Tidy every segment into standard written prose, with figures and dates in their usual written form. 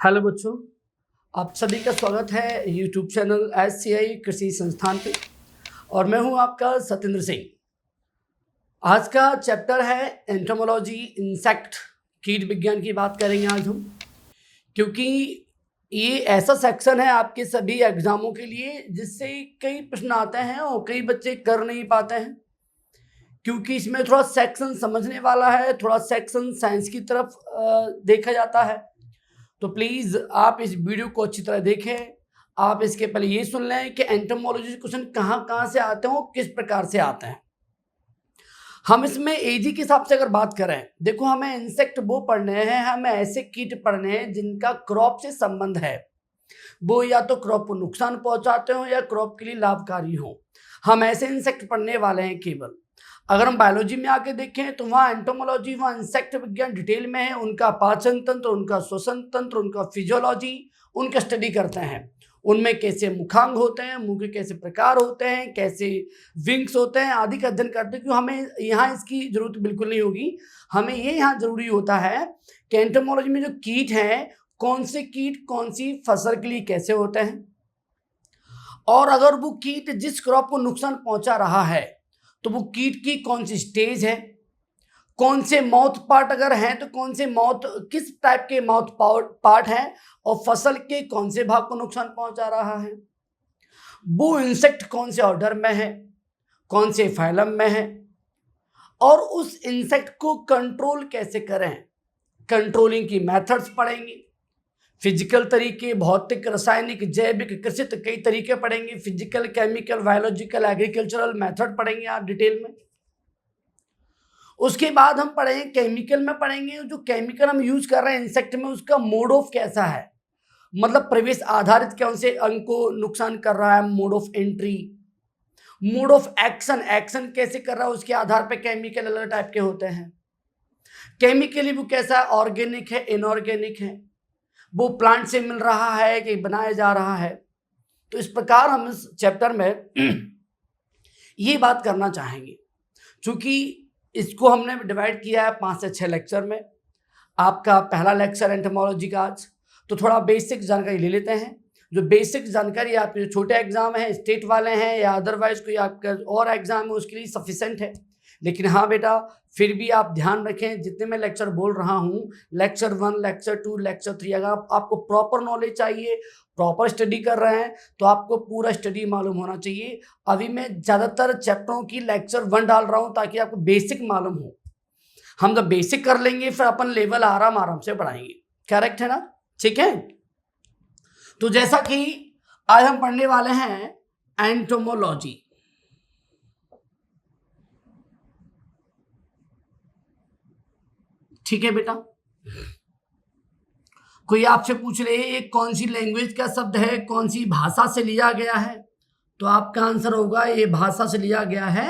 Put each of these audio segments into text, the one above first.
Hello बच्चों, आप सभी का स्वागत है यूट्यूब चैनल SCI कृषि संस्थान पे। और मैं हूं आपका सत्येंद्र सिंह। आज का चैप्टर है एंटोमोलॉजी, इंसेक्ट, कीट विज्ञान की बात करेंगे आज हम, क्योंकि ये ऐसा सेक्शन है आपके सभी एग्जामों के लिए जिससे कई प्रश्न आते हैं और कई बच्चे कर नहीं पाते हैं, क्योंकि इसमें थोड़ा सेक्शन समझने वाला है, थोड़ा सेक्शन साइंस की तरफ देखा जाता है। तो प्लीज़ आप इस वीडियो को अच्छी तरह देखें। आप इसके पहले ये सुन लें कि एंटोमोलॉजी क्वेश्चन कहाँ से आते हैं और किस प्रकार से आते हैं। हम इसमें एजी के हिसाब से अगर बात करें, देखो हमें इंसेक्ट वो पढ़ने हैं, हमें ऐसे कीट पढ़ने हैं जिनका क्रॉप से संबंध है, वो या तो क्रॉप को नुकसान पहुंचाते हो या क्रॉप के लिए लाभकारी हो। हम ऐसे इंसेक्ट पढ़ने वाले हैं केवल। अगर हम बायोलॉजी में आके देखें तो वहाँ एंटोमोलॉजी, वहाँ इंसेक्ट विज्ञान डिटेल में है, उनका पाचन तंत्र, उनका श्वसन तंत्र, उनका फिजियोलॉजी, उनका स्टडी करते हैं। उनमें कैसे मुखांग होते हैं, मुंह के कैसे प्रकार होते हैं, कैसे विंग्स होते हैं आदि का अध्ययन करते हैं। क्योंकि हमें यहाँ इसकी जरूरत बिल्कुल नहीं होगी। हमें ये यहाँ जरूरी होता है कि एंटोमोलॉजी में जो कीट हैं, कौन से कीट कौन सी फसल के लिए कैसे होते हैं, और अगर वो कीट जिस क्रॉप को नुकसान पहुंचा रहा है तो वो कीट की कौन सी स्टेज है, कौन से माउथ पार्ट अगर हैं तो कौन से माउथ, किस टाइप के माउथ पार्ट हैं, और फसल के कौन से भाग को नुकसान पहुंचा रहा है, वो इंसेक्ट कौन से ऑर्डर में है, कौन से फाइलम में है, और उस इंसेक्ट को कंट्रोल कैसे करें। कंट्रोलिंग की मेथड्स पढ़ेंगे, फिजिकल तरीके, भौतिक, रासायनिक, जैविक, कृषित, कई तरीके पढ़ेंगे। Physical, chemical, biological, agricultural method पढ़ेंगे आप डिटेल में। उसके बाद हम पढ़ेंगे केमिकल में, पढ़ेंगे जो केमिकल हम यूज कर रहे हैं इंसेक्ट में उसका मोड ऑफ कैसा है, मतलब प्रवेश आधारित कौन से अंग को नुकसान कर रहा है, mode of entry, mode of action, action कैसे कर रहा है, उसके आधार पर केमिकल अलग टाइप के होते हैं। केमिकली वो कैसा है, ऑर्गेनिक है, इनऑर्गेनिक है, वो प्लांट से मिल रहा है कि बनाया जा रहा है। तो इस प्रकार हम इस चैप्टर में ये बात करना चाहेंगे। चूंकि इसको हमने डिवाइड किया है 5 से 6 लेक्चर में। आपका पहला लेक्चर एंटोमोलॉजी का आज, तो थोड़ा बेसिक जानकारी ले लेते हैं। जो बेसिक जानकारी आपके जो छोटे एग्जाम हैं, स्टेट वाले हैं या अदरवाइज कोई आपका और एग्जाम है, उसके लिए सफिशेंट है। लेकिन हाँ बेटा, फिर भी आप ध्यान रखें, जितने मैं लेक्चर बोल रहा हूँ, लेक्चर 1, लेक्चर 2, लेक्चर 3, अगर आपको प्रॉपर नॉलेज चाहिए, प्रॉपर स्टडी कर रहे हैं, तो आपको पूरा स्टडी मालूम होना चाहिए। अभी मैं ज़्यादातर चैप्टरों की लेक्चर 1 डाल रहा हूँ ताकि आपको बेसिक मालूम हो। हम जब बेसिक कर लेंगे फिर अपन लेवल आराम से बढ़ाएंगे। करेक्ट है ना? ठीक है। तो जैसा कि आज हम पढ़ने वाले हैं एंटोमोलॉजी। ठीक है बेटा, कोई आपसे पूछ रहे हैं कौन सी लैंग्वेज का शब्द है, कौन सी भाषा से लिया गया है, तो आपका आंसर होगा ये भाषा से लिया गया है,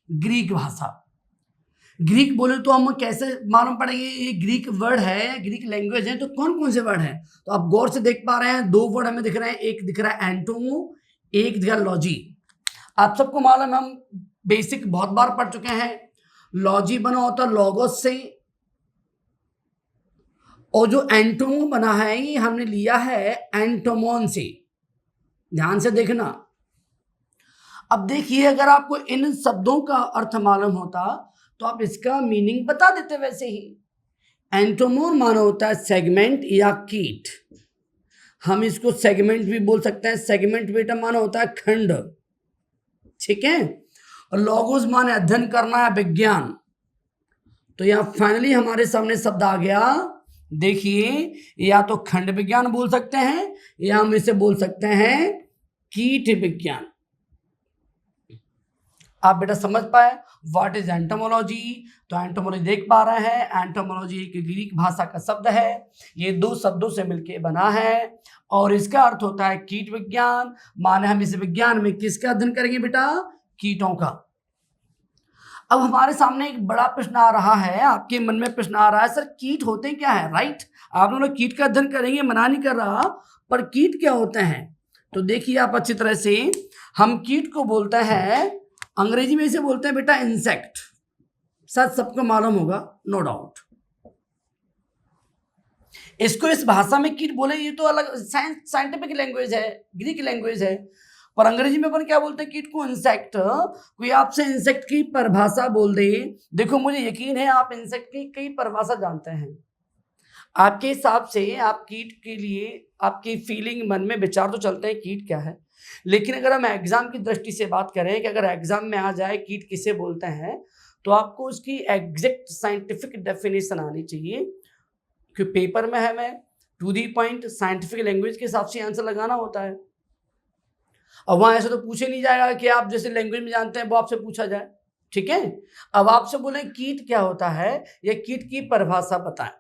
ग्रीक भाषा। ग्रीक बोले तो हम कैसे मालूम पड़ेंगे ये ग्रीक वर्ड है, ग्रीक लैंग्वेज है, तो कौन कौन से वर्ड हैं? तो आप गौर से देख पा रहे हैं, 2 वर्ड हमें दिख रहे हैं, एक दिख रहा है एंटोमो, एक दिख रहा है लॉजी। आप सबको मालूम है, हम बेसिक बहुत बार पढ़ चुके हैं, लॉजी बना होता है लॉगोस से, और जो एंटोमो बना है ये हमने लिया है एंटोमोन से। ध्यान से देखना। अब देखिए, अगर आपको इन शब्दों का अर्थ मालूम होता तो आप इसका मीनिंग बता देते। वैसे ही एंटोमोन माना होता है सेगमेंट या कीट। हम इसको सेगमेंट भी बोल सकते हैं। सेगमेंट बेटा माना होता है खंड, ठीक है। और लॉगोस माने अध्ययन करना है, विज्ञान। तो यहां फाइनली हमारे सामने शब्द आ गया। देखिए, या तो खंड विज्ञान बोल सकते हैं या हम इसे बोल सकते हैं कीट विज्ञान। आप बेटा समझ पाए व्हाट इज एंटोमोलॉजी? तो एंटोमोलॉजी देख पा रहे हैं, एंटोमोलॉजी एक ग्रीक भाषा का शब्द है। ये 2 शब्दों से मिलकर बना है और इसका अर्थ होता है कीट विज्ञान। माने हम इस विज्ञान में किसका अध्ययन करेंगे बेटा? कीटों का। अब हमारे सामने एक बड़ा प्रश्न आ रहा है, आपके मन में प्रश्न आ रहा है, सर कीट होते क्या है? राइट, आप लोग कीट का अध्ययन करेंगे, मना नहीं कर रहा, पर कीट क्या होते हैं? तो देखिए आप अच्छी तरह से, हम कीट को बोलते हैं, अंग्रेजी में इसे बोलते हैं बेटा इंसेक्ट। शायद सबको मालूम होगा, नो डाउट। इसको इस भाषा में कीट बोले, ये तो अलग साइंटिफिक लैंग्वेज है, ग्रीक लैंग्वेज है। पर अंग्रेजी में अपन क्या बोलते हैं कीट को? इंसेक्ट। कोई आपसे इंसेक्ट की परिभाषा बोल दे, देखो मुझे यकीन है आप इंसेक्ट की कई परिभाषा जानते हैं। आपके हिसाब से आप कीट के लिए आपकी फीलिंग, मन में विचार तो चलते हैं कीट क्या है, लेकिन अगर हम एग्जाम की दृष्टि से बात करें कि अगर एग्जाम में आ जाए कीट किसे बोलते हैं, तो आपको उसकी एग्जैक्ट साइंटिफिक डेफिनेशन आनी चाहिए, क्योंकि पेपर में हमें to the point scientific language के हिसाब से आंसर लगाना होता है। अब वहाँ ऐसे तो पूछे नहीं जाएगा कि आप जैसे लैंग्वेज में जानते हैं वो आपसे पूछा जाए, ठीक है। अब आपसे बोले कीट क्या होता है या कीट की परिभाषा बताएं,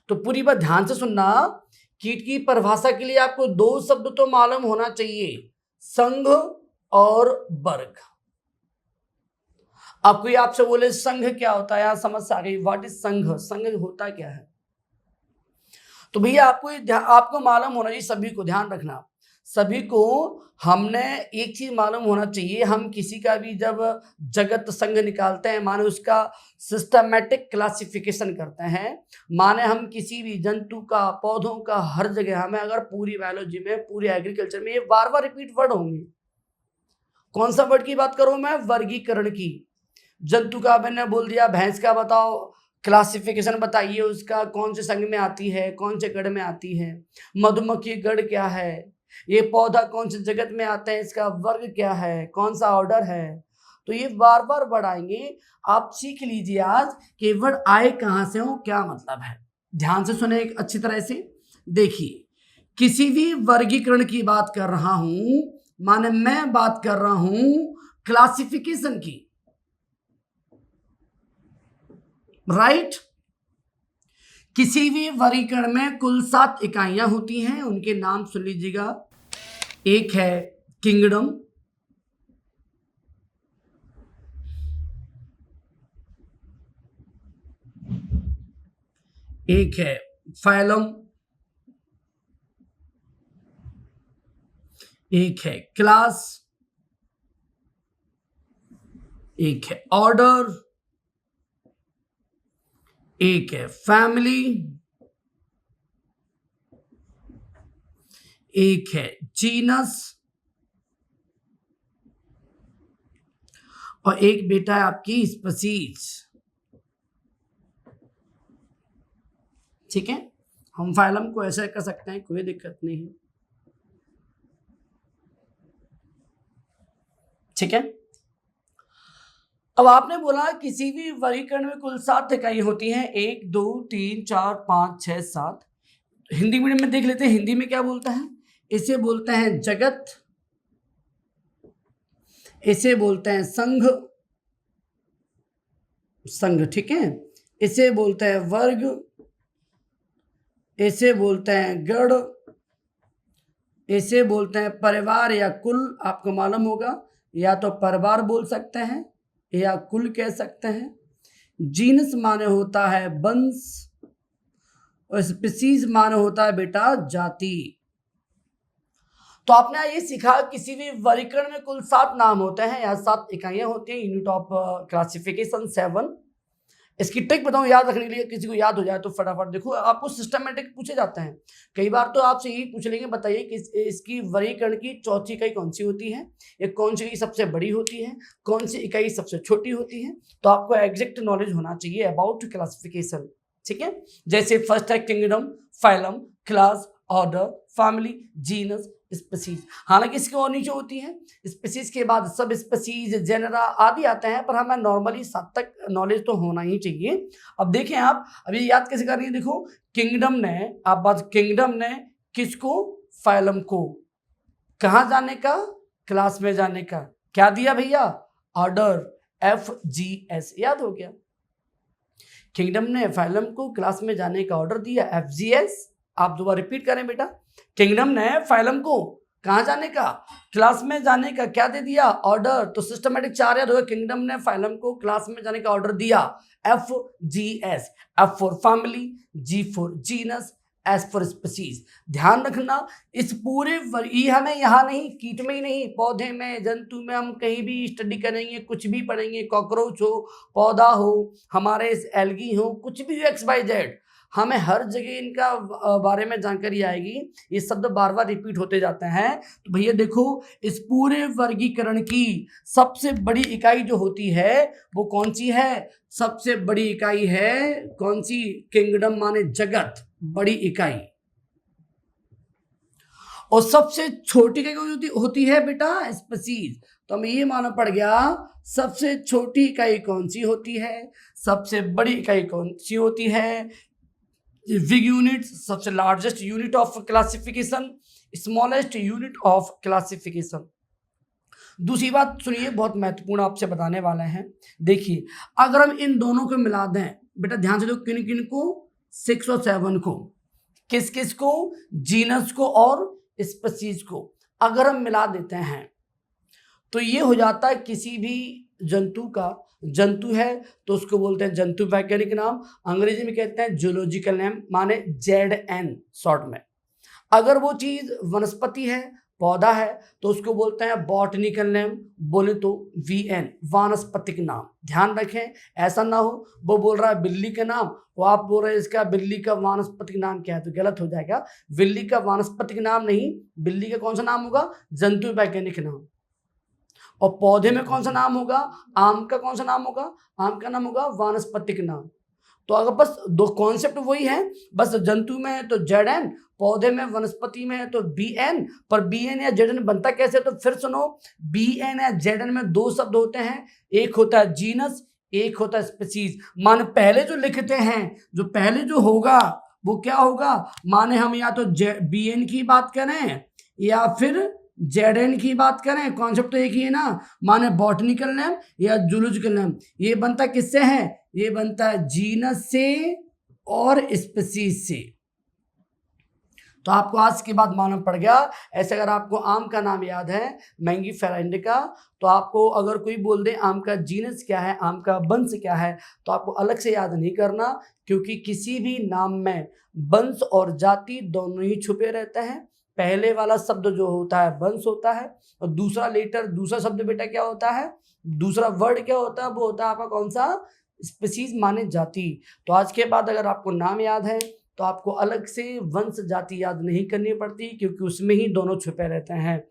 तो पूरी बात ध्यान से सुनना। कीट की परिभाषा के लिए आपको दो शब्द तो मालूम होना चाहिए, संघ और वर्ग। अब कोई आपसे बोले संघ क्या होता है, यहां समस्या आ गई, व्हाट इज संघ, संघ होता क्या है? तो भैया आपको मालूम होना चाहिए, सभी को ध्यान रखना, सभी को हमने एक चीज मालूम होना चाहिए, हम किसी का भी जब जगत संघ निकालते हैं, माने उसका सिस्टमैटिक क्लासिफिकेशन करते हैं, माने हम किसी भी जंतु का, पौधों का, हर जगह हमें अगर पूरी बायोलॉजी में, पूरी एग्रीकल्चर में ये बार बार रिपीट वर्ड होंगे। कौन सा वर्ड की बात करूं मैं? वर्गीकरण की। जंतु का मैंने बोल दिया, भैंस का बताओ, क्लासिफिकेशन बताइए उसका, कौन से संघ में आती है, कौन से गढ़ में आती है, मधुमक्खी गढ़ क्या है, ये पौधा कौन से जगत में आता है, इसका वर्ग क्या है, कौन सा ऑर्डर है। तो ये बार बार बढ़ाएंगे, आप सीख लीजिए आज कि वर्ड आए कहां से हो, क्या मतलब है। ध्यान से सुने एक अच्छी तरह से, देखिए किसी भी वर्गीकरण की बात कर रहा हूं, माने मैं बात कर रहा हूं क्लासिफिकेशन की, राइट। किसी भी वर्गीकरण में कुल 7 इकाइयां होती हैं, उनके नाम सुन लीजिएगा। एक है किंगडम, एक है फाइलम, एक है क्लास, एक है ऑर्डर, एक है फैमिली, एक है जीनस, और एक बेटा है आपकी स्पीसीज। ठीक है, हम फाइलम को ऐसे कर सकते हैं, कोई दिक्कत नहीं है, ठीक है। अब आपने बोला किसी भी वर्गीकरण में कुल 7 इकाई होती हैं, 1 2 3 4 5 6 7। हिंदी मीडियम में देख लेते हैं, हिंदी में क्या बोलता है, इसे बोलते हैं जगत, इसे बोलते हैं संघ, संघ, ठीक है, इसे बोलते हैं वर्ग, इसे बोलते हैं गण, इसे बोलते हैं परिवार या कुल। आपको मालूम होगा, या तो परिवार बोल सकते हैं या कुल कह सकते हैं। जीनस माने होता है वंश, और स्पीसीज माने होता है बेटा जाति। तो आपने ये सीखा किसी भी वर्गीकरण में कुल 7 नाम होते हैं या 7 इकाइयां होती हैं, यूनिट ऑफ क्लासिफिकेशन 7। इसकी ट्रिक बताऊं याद रखने के लिए, किसी को याद हो जाए तो फटाफट देखो, आपको सिस्टमेटिक पूछे जाते हैं कई बार, तो आपसे यही पूछ लेंगे बताइए कि इसकी वर्गीकरण की चौथी इकाई कौन सी होती है, या कौन सी इकाई सबसे बड़ी होती है, कौन सी इकाई सबसे छोटी होती है। तो आपको एग्जैक्ट नॉलेज होना चाहिए अबाउट क्लासिफिकेशन, ठीक है। जैसे फर्स्ट है kingdom, phylum, class, order, family, genus, species. हालांकि इसके और नीचे होती है, स्पीसीज के बाद सब स्पीसीज, जेनरा आदि आते हैं, पर हमें नॉर्मली 7 तक नॉलेज तो होना ही चाहिए। अब देखें आप, अभी याद कैसे कर रही है, देखो किंगडम ने, आप बात, किंगडम ने किसको? फाइलम को। कहां जाने का? क्लास में जाने का। क्या दिया भैया? ऑर्डर, FGS, याद हो गया। किंगडम ने फाइलम को क्लास में जाने का ऑर्डर दिया, FGS। आप दोबारा रिपीट करें बेटा, किंगडम ने फाइलम को कहां जाने का? क्लास में जाने का क्या दे दिया? ऑर्डर। तो सिस्टमेटिक 4 याद होगा, किंगडम ने फाइलम को क्लास में जाने का ऑर्डर दिया, FGS। F for family, G for genus, S for species. ध्यान रखना, इस पूरे ये हमें यहाँ नहीं, कीट में ही नहीं, पौधे में, जंतु में, हम कहीं भी स्टडी करेंगे, कुछ भी पढ़ेंगे, कॉकरोच हो, पौधा हो, हमारे एल्गी हो, कुछ भी XYZ, हमें हर जगह इनका बारे में जानकारी आएगी, ये शब्द बार बार रिपीट होते जाते हैं। तो भैया देखो, इस पूरे वर्गीकरण की सबसे बड़ी इकाई जो होती है वो कौन सी है? सबसे बड़ी इकाई है कौन सी? किंगडम माने जगत, बड़ी इकाई। और सबसे छोटी इकाई होती है बेटा स्पीसीज। तो हमें ये मालूम पड़ गया सबसे छोटी इकाई कौन सी होती है, सबसे बड़ी इकाई कौन सी होती है। बिग यूनिट सबसे largest unit of classification, smallest unit of classification. दूसरी बात सुनिए, बहुत महत्वपूर्ण आपसे बताने वाले हैं। देखिए, अगर हम इन दोनों को मिला दें बेटा, ध्यान से दो, किन किन को? 6 और 7 को। किस किस को? जीनस को और स्पीसीज को। अगर हम मिला देते हैं तो ये हो जाता है किसी भी जंतु का, जंतु है तो उसको बोलते हैं जंतु वैज्ञानिक नाम, अंग्रेजी में कहते हैं जूलॉजिकल नेम, माने ZN शॉर्ट में। अगर वो चीज वनस्पति है, पौधा है, तो उसको बोलते हैं बॉटनिकल नेम, बोले तो VN वानस्पतिक नाम। ध्यान रखें, ऐसा ना हो वो बोल रहा है बिल्ली का नाम, वो आप बोल रहे हैं इसका बिल्ली का वानस्पतिक नाम क्या है, तो गलत हो जाएगा। बिल्ली का वानस्पतिक नाम नहीं, बिल्ली का कौन सा नाम होगा? जंतु वैज्ञानिक नाम। और पौधे में कौन सा नाम होगा? आम का कौन सा नाम होगा? आम का नाम होगा वानस्पतिक नाम। तो अगर बस दो कॉन्सेप्ट वही है, बस जंतु में है तो ZN, पौधे में वनस्पति में है तो BN। पर BN या ZN बनता कैसे? तो फिर सुनो, BN या ZN में दो शब्द होते हैं, एक होता है जीनस, एक होता है स्पीसीज। माने पहले जो लिखते हैं, जो पहले जो होगा वो क्या होगा? माने हम या तो BN की बात करें या फिर ZN की बात करें, कॉन्सेप्ट तो एक ही है ना। माने बॉटनिकल नेम या जूलॉजिकल नेम। ये बनता किससे है? ये बनता है जीनस से और स्पीसीज से। तो आपको आज के बाद मालूम पड़ गया। ऐसे अगर आपको आम का नाम याद है मैंगीफेरा इंडिका, तो आपको अगर कोई बोल दे आम का जीनस क्या है, आम का वंश क्या है, तो आपको अलग से याद नहीं करना, क्योंकि किसी भी नाम में वंश और जाति दोनों ही छुपे रहते हैं। पहले वाला शब्द जो होता है वंश होता है, और दूसरा लेटर, दूसरा शब्द बेटा क्या होता है, दूसरा वर्ड क्या होता है, वो होता है आपका कौन सा? स्पीसीज माने जाति। तो आज के बाद अगर आपको नाम याद है तो आपको अलग से वंश जाति याद नहीं करनी पड़ती, क्योंकि उसमें ही दोनों छुपे रहते हैं।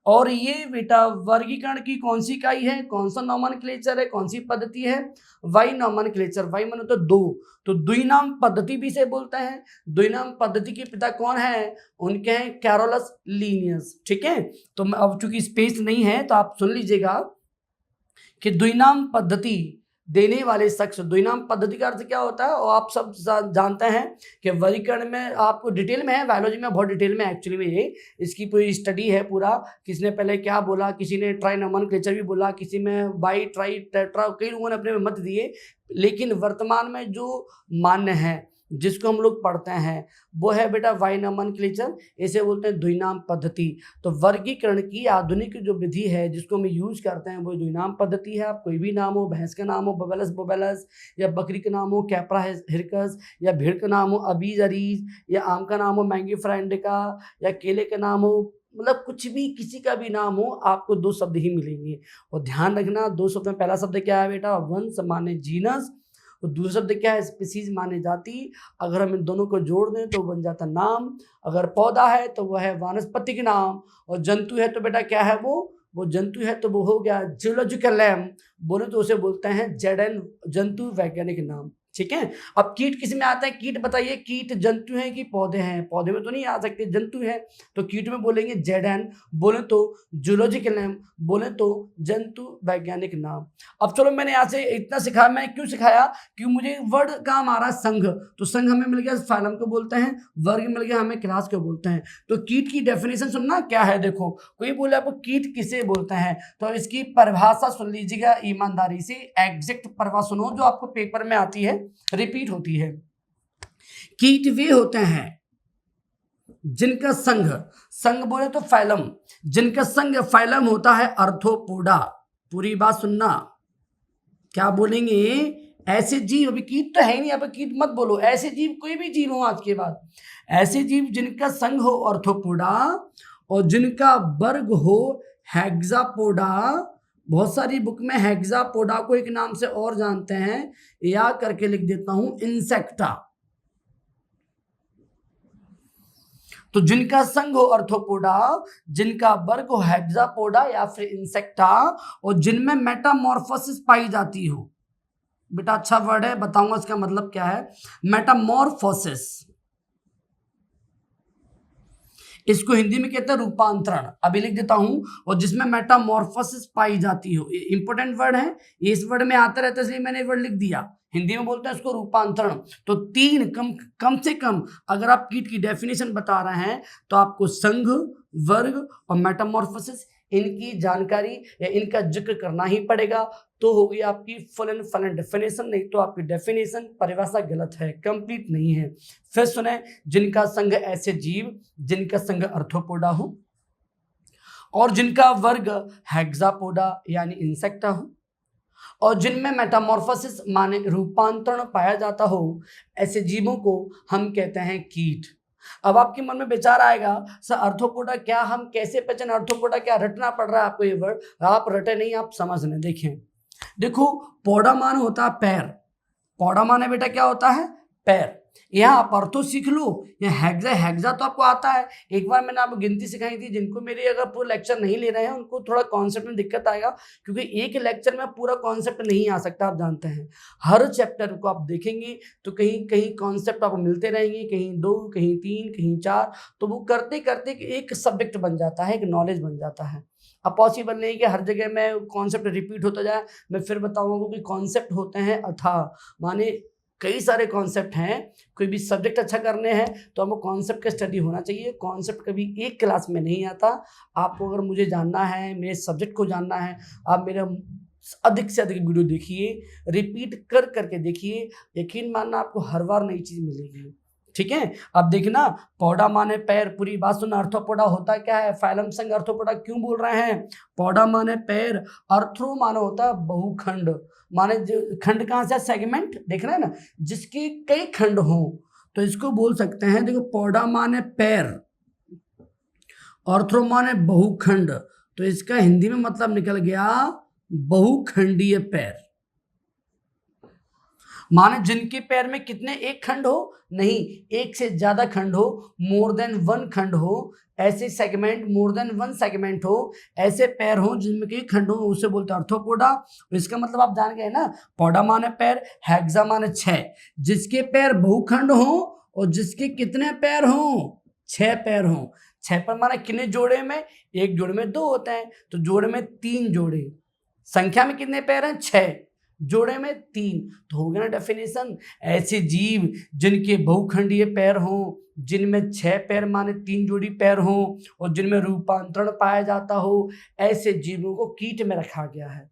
और ये बेटा वर्गीकरण की कौन सी इकाई है, कौन सा नॉमेनक्लेचर है, कौन सी पद्धति है? Y nomenclature. वाई माने तो दो, तो द्विनाम पद्धति भी से बोलते हैं। द्विनाम पद्धति के पिता कौन है? उनके हैं कैरोलस लीनियस। ठीक है, तो अब चूंकि स्पेस नहीं है तो आप सुन लीजिएगा कि द्विनाम पद्धति देने वाले शख्स, द्विनाम पद्धति का अर्थ क्या होता है और आप सब जानते हैं कि वर्गीकरण में आपको डिटेल में है, बायोलॉजी में बहुत डिटेल में एक्चुअली में ये इसकी पूरी स्टडी है पूरा। किसने पहले क्या बोला, किसी ने ट्राई नॉमेनक्लेचर भी बोला, किसी में बाई ट्राई टेट्रा, कई लोगों ने अपने मत दिए, लेकिन वर्तमान में जो मान्य है जिसको हम लोग पढ़ते हैं वो है बेटा वाई नॉमेनक्लेचर, इसे बोलते हैं द्विनाम पद्धति। तो वर्गीकरण की आधुनिक जो विधि है जिसको हम यूज करते हैं वो द्विनाम पद्धति है। आप कोई भी नाम हो, भैंस का नाम हो बबेलस बोबेलस, या बकरी का नाम हो कैप्रा हिरकस, या भेड़ का नाम हो अबीज अरीज, या आम का नाम हो मैंगीफेरा इंडिका, या केले का नाम हो, मतलब कुछ भी किसी का भी नाम हो, आपको दो शब्द ही मिलेंगे। और ध्यान रखना, दो शब्द में पहला शब्द क्या है बेटा? वंश माने जीनस, और दूसरा शब्द क्या है? स्पीसीज माने जाति। अगर हम इन दोनों को जोड़ दें तो बन जाता नाम। अगर पौधा है तो वह है वानस्पतिक नाम, और जंतु है तो बेटा क्या है? वो जंतु है तो वो हो गया जूलॉजिकल नेम, बोले तो उसे बोलते हैं ZN जंतु वैज्ञानिक नाम। ठीक है, अब कीट किस में आता है? कीट बताइए, कीट जंतु हैं कि पौधे हैं? पौधे में तो नहीं आ सकते, जंतु है, तो कीट में बोलेंगे ZN, बोले तो जूलॉजिकल नेम, बोले तो जंतु वैज्ञानिक नाम। अब चलो, मैंने यहाँ से इतना सिखाया। मैं क्यों सिखाया? क्योंकि मुझे वर्ड काम आ रहा है संघ, तो संघ हमें मिल गया फाइलम को बोलते हैं, वर्ग मिल गया हमें क्लास को बोलते हैं। तो कीट की डेफिनेशन सुनना क्या है। देखो, कोई बोले आपको कीट किसे बोलते हैं, तो इसकी परिभाषा सुन लीजिएगा ईमानदारी से, एग्जैक्ट परिभाषा सुनो जो आपको पेपर में आती है, रिपीट होती है। कीट वे होते हैं जिनका संघ, संघ बोले तो फाइलम, जिनका संघ फाइलम होता है अर्थोपोडा। पूरी बात सुनना, क्या बोलेंगे? ऐसे जीव, अभी कीट तो है नहीं, यहाँ पे कीट मत बोलो, ऐसे जीव कोई भी जीव हो आज के बाद, ऐसे जीव जिनका संघ हो अर्थोपोडा और जिनका वर्ग हो हेक्सापोडा। बहुत सारी बुक में हेक्सापोडा को एक नाम से और जानते हैं, या करके लिख देता हूं इंसेक्टा। तो जिनका संघ हो अर्थोपोडा, जिनका वर्ग हो हेक्सापोडा या फिर इंसेक्टा, और जिनमें मेटामॉर्फोसिस पाई जाती हो। बेटा अच्छा वर्ड है, बताऊंगा इसका मतलब क्या है। मेटामॉर्फोसिस, इसको हिंदी में कहते हैं रूपांतरण, अभी लिख देता हूं। और जिसमें मेटामॉर्फोसिस पाई जाती हो, ये इंपॉर्टेंट वर्ड है, इस वर्ड में आता रहता है इसलिए मैंने वर्ड लिख दिया। हिंदी में बोलते हैं इसको रूपांतरण। तो तीन कम से कम अगर आप कीट की डेफिनेशन बता रहे हैं तो आपको संघ, वर्ग और मेटामॉर्फोसिस, इनकी जानकारी या इनका जिक्र करना ही पड़ेगा। तो होगी आपकी फुल एंड फुल डेफिनेशन, नहीं तो आपकी डेफिनेशन परिभाषा गलत है, कंप्लीट नहीं है। फिर सुने, जिनका संघ ऐसे जीव जिनका संघ अर्थोपोडा हो और जिनका वर्ग हेक्सापोडा यानी इंसेक्टा हो और जिनमें मेटामॉर्फोसिस माने रूपांतरण पाया जाता हो, ऐसे जीवों को हम कहते हैं कीट। अब आपके मन में विचार आएगा, सर अर्थोपोडा क्या, हम कैसे पहचान अर्थोपोडा, क्या रटना पड़ रहा है आपको ये वर्ड? आप रटे नहीं, आप समझ लें। देखो पौड़ा मान होता है पैर, पौड़ा माने बेटा क्या होता है? पैर। यहाँ आप अर्थो सीख लो, यहाँ हेक्सा तो आपको आता है। एक बार मैंने आपको गिनती सिखाई थी, जिनको मेरे अगर पूरा लेक्चर नहीं ले रहे हैं उनको थोड़ा कॉन्सेप्ट में दिक्कत आएगा, क्योंकि एक लेक्चर में पूरा कॉन्सेप्ट नहीं आ सकता, आप जानते हैं। हर चैप्टर को आप देखेंगे तो कहीं कहीं कॉन्सेप्ट आपको मिलते रहेंगे, कहीं 2, कहीं 3, कहीं 4, तो वो करते करते एक सब्जेक्ट बन जाता है, एक नॉलेज बन जाता है। अब पॉसिबल नहीं कि हर जगह में कॉन्सेप्ट रिपीट होता जाए। मैं फिर बताऊंगा कि कॉन्सेप्ट होते हैं अथाह, माने कई सारे कॉन्सेप्ट हैं। कोई भी सब्जेक्ट अच्छा करने हैं तो हमको कॉन्सेप्ट का स्टडी होना चाहिए। कॉन्सेप्ट कभी एक क्लास में नहीं आता। आपको अगर मुझे जानना है, मेरे सब्जेक्ट को जानना है, आप मेरा अधिक से अधिक वीडियो देखिए, रिपीट कर करके देखिए, यकीन मानना आपको हर बार नई चीज़ मिलेगी। ठीक है, अब देखना, पौधा माने पैर, पूरी बात सुनना। अर्थोपोडा होता क्या है? फाइलम संघ अर्थोपोडा क्यों बोल रहे हैं? पौधा माने पैर, अर्थो माने होता है बहुखंड, माने खंड कहाँ से? सेगमेंट, देख रहे हैं ना, जिसके कई खंड हो तो इसको बोल सकते हैं। देखो पौधा माने पैर, अर्थो माने बहुखंड, तो इसका हिंदी में मतलब निकल गया बहुखंडीय पैर। माने जिनके पैर में कितने? एक खंड हो? नहीं, एक से ज्यादा खंड हो, मोर देन 1 खंड हो, ऐसे सेगमेंट, मोर देन 1 सेगमेंट हो, ऐसे पैर हो जिनमें कई खंड हो, उसे बोलते हैं अर्थोपोडा। इसका मतलब आप जान गए ना, पौडा माने पैर, हेक्सा माने 6, जिसके पैर बहुखंड हो और जिसके कितने पैर हो? 6 पैर हो। 6 पैर माने कितने जोड़े में? एक जोड़े में 2 होते हैं, तो जोड़े में 3 जोड़े। संख्या में कितने पैर हैं? 6, जोड़े में 3, तो हो गया ना डेफिनेशन। ऐसे जीव जिनके बहुखंडीय पैर हों, जिनमें 6 पैर माने 3 जोड़ी पैर हों और जिनमें रूपांतरण पाया जाता हो, ऐसे जीवों को कीट में रखा गया है।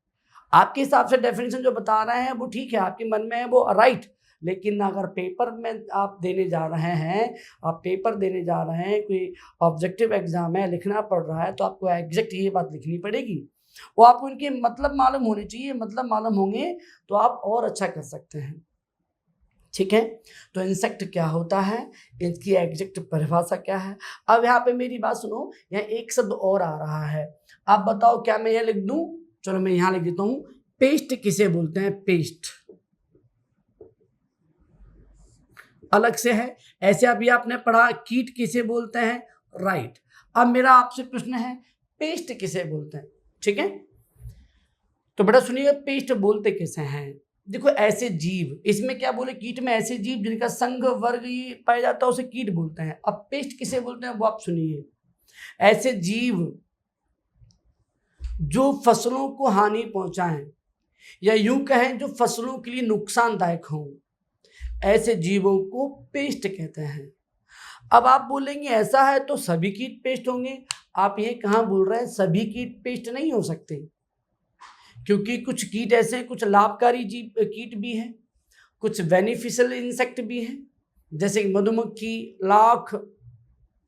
आपके हिसाब से डेफिनेशन जो बता रहे हैं वो ठीक है, आपके मन में है वो राइट, लेकिन अगर पेपर में आप देने जा रहे हैं, आप पेपर देने जा रहे हैं, कोई ऑब्जेक्टिव एग्जाम है, लिखना पड़ रहा है, तो आपको एग्जैक्ट ये बात लिखनी पड़ेगी। वो आपको इनके मतलब मालूम होने चाहिए, मतलब मालूम होंगे तो आप और अच्छा कर सकते हैं। ठीक है, तो इंसेक्ट क्या होता है, इसकी एग्जैक्ट परिभाषा क्या है। अब यहाँ पे मेरी बात सुनो, यहाँ एक शब्द और आ रहा है, आप बताओ क्या मैं यहाँ लिख दूं? चलो मैं यहाँ लिख देता हूं, पेस्ट किसे बोलते हैं? पेस्ट अलग से है, ऐसे अभी आपने पढ़ा कीट किसे बोलते हैं, राइट। अब मेरा आपसे प्रश्न है, पेस्ट किसे बोलते हैं? ठीक है, तो बेटा सुनिए, पेस्ट बोलते किसे हैं? देखो ऐसे जीव, इसमें क्या बोले, कीट में ऐसे जीव जिनका संघ वर्ग ही पाया जाता है उसे कीट बोलते हैं। अब पेस्ट किसे बोलते हैं वो आप सुनिए, ऐसे जीव जो फसलों को हानि पहुंचाएं या यूं कहें जो फसलों के लिए नुकसानदायक हों, ऐसे जीवों को पेस्ट कहते हैं। अब आप बोलेंगे ऐसा है तो सभी कीट पेस्ट होंगे। आप ये कहाँ बोल रहे हैं? सभी कीट पेस्ट नहीं हो सकते, क्योंकि कुछ कीट ऐसे हैं, कुछ लाभकारी जीव कीट भी हैं, कुछ बेनिफिशियल इंसेक्ट भी हैं, जैसे मधुमक्खी, लाख,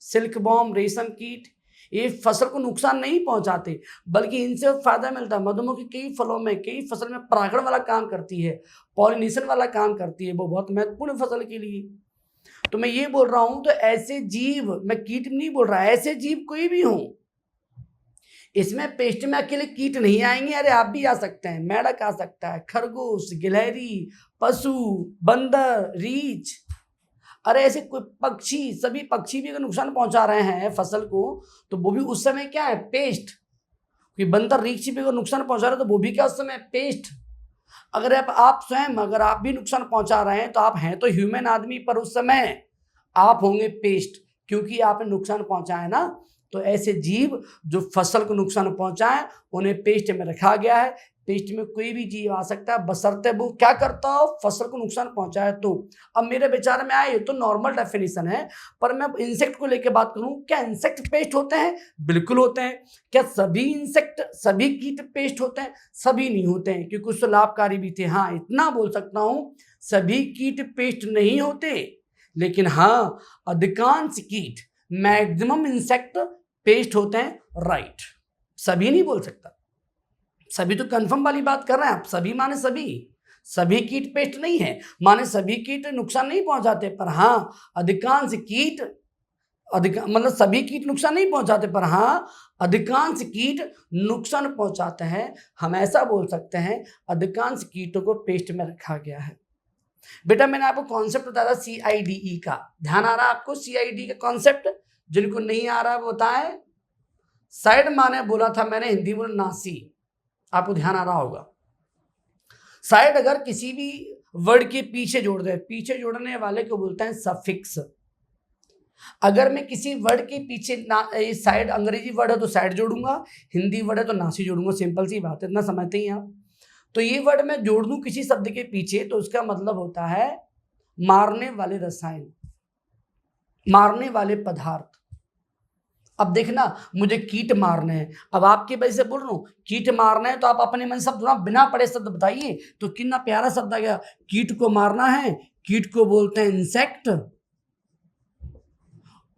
सिल्क बॉम, रेशम कीट। ये फसल को नुकसान नहीं पहुंचाते, बल्कि इनसे फायदा मिलता है। मधुमक्खी कई फलों में, कई फसल में परागण वाला काम करती है, पॉलिनेशन वाला काम करती है, वो बहुत महत्वपूर्ण फसल के लिए। तो मैं ये बोल रहा हूं, तो ऐसे जीव, मैं कीट नहीं बोल रहा, ऐसे जीव कोई भी हो, इसमें पेस्ट में अकेले कीट नहीं आएंगे। अरे आप भी आ सकते हैं, मेढक आ सकता है, खरगोश, गिलहरी, पशु, बंदर, रीछ, अरे ऐसे कोई पक्षी, सभी पक्षी भी अगर नुकसान पहुंचा रहे हैं फसल को, तो वो भी उस समय क्या है, पेस्ट। कोई बंदर रीछ भी अगर नुकसान पहुंचा रहे हैं तो वो भी क्या उस समय, पेस्ट। अगर आप स्वयं अगर आप भी नुकसान पहुंचा रहे हैं तो आप हैं तो ह्यूमन आदमी, पर उस समय आप होंगे पेस्ट, क्योंकि आपने नुकसान पहुंचाया ना। तो ऐसे जीव जो फसल को नुकसान पहुंचाए उन्हें पेस्ट में रखा गया है। पेस्ट में कोई भी जीव आ सकता है, बशर्ते वो क्या करता हो, फसल को नुकसान पहुंचाए। तो अब मेरे विचार में आए, ये तो नॉर्मल डेफिनेशन है, पर मैं इंसेक्ट को लेकर बात करूं, क्या इंसेक्ट पेस्ट होते हैं? बिल्कुल होते हैं। क्या सभी इंसेक्ट, सभी कीट पेस्ट होते हैं? सभी नहीं होते हैं, क्योंकि कुछ लाभकारी भी थे। हाँ, इतना बोल सकता हूं, सभी कीट पेस्ट नहीं होते, लेकिन हाँ, अधिकांश कीट, मैक्सिमम इंसेक्ट पेस्ट होते हैं। राइट, सभी नहीं बोल सकता, सभी तो कंफर्म वाली बात कर रहे हैं आप। सभी माने सभी कीट पेस्ट नहीं है, माने सभी कीट नुकसान नहीं पहुंचाते, पर हाँ अधिकांश कीट, मतलब सभी कीट नुकसान नहीं पहुंचाते, पर हाँ अधिकांश कीट नुकसान पहुंचाते हैं। हम ऐसा बोल सकते हैं, अधिकांश कीटों को पेस्ट में रखा गया है। बेटा मैंने आपको कॉन्सेप्ट बताया था CIDE का, ध्यान आ रहा है आपको CIDE का कॉन्सेप्ट? जिनको नहीं आ रहा है बताएं। साइड माने बोला था मैंने, हिंदी बोला नासी, आपको ध्यान आ रहा होगा। साइड अगर किसी भी वर्ड के पीछे जोड़ दे, पीछे जोड़ने वाले को बोलते हैं सफिक्स। अगर मैं किसी वर्ड के पीछे साइड, अंग्रेजी वर्ड है तो साइड जोड़ूंगा, हिंदी वर्ड है तो नासी जोड़ूंगा, सिंपल सी बात है, इतना समझते ही आप। तो ये वर्ड मैं जोड़ दूं किसी शब्द के पीछे तो उसका मतलब होता है मारने वाले रसायन, मारने वाले पदार्थ। अब देखना, मुझे कीट मारने हैं, अब आपकी वजह से बोल रहा हूं कीट मारना है, तो आप अपने मन शब्द बिना पढ़े शब्द बताइए, तो कितना प्यारा शब्द आ गया, कीट को मारना है। कीट को बोलते हैं इंसेक्ट,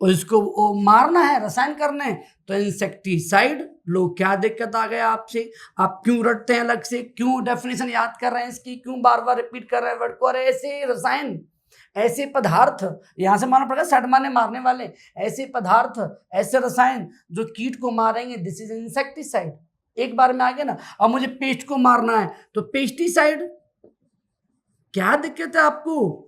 और इसको वो मारना है, रसायन करने हैं, तो इंसेक्टिसाइड। लोग क्या दिक्कत आ गया आपसे, आप क्यों रटते हैं अलग से, क्यों डेफिनेशन याद कर रहे हैं इसकी, क्यों बार बार रिपीट कर रहे हैं वर्ड को? अरे ऐसे रसायन, ऐसे पदार्थ, यहां से मानना पड़ेगा साइड मारने, मारने वाले, ऐसे पदार्थ, ऐसे रसायन जो कीट को मारेंगे, दिस इज इंसेक्टिसाइड। एक बार में आ गया ना। अब मुझे पेस्ट को मारना है तो पेस्टिसाइड। क्या दिक्कत है आपको?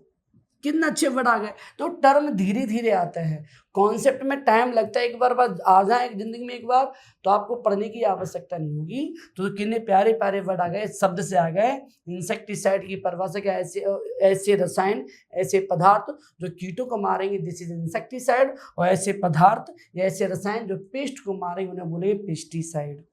कितने अच्छे वर्ड आ गए। तो टर्म धीरे धीरे आते हैं, कॉन्सेप्ट में टाइम लगता है। एक बार बस आ जाए जिंदगी में एक बार, तो आपको पढ़ने की आवश्यकता नहीं होगी। तो कितने प्यारे प्यारे वर्ड आ गए, शब्द से आ गए। इंसेक्टिसाइड की परिभाषा क्या? ऐसे रसायन, ऐसे पदार्थ जो कीटों को मारेंगे, दिस इज इंसेक्टिसाइड। और ऐसे पदार्थ या ऐसे रसायन जो पेस्ट को मारेंगे, उन्हें बोलेंगे पेस्टिसाइड।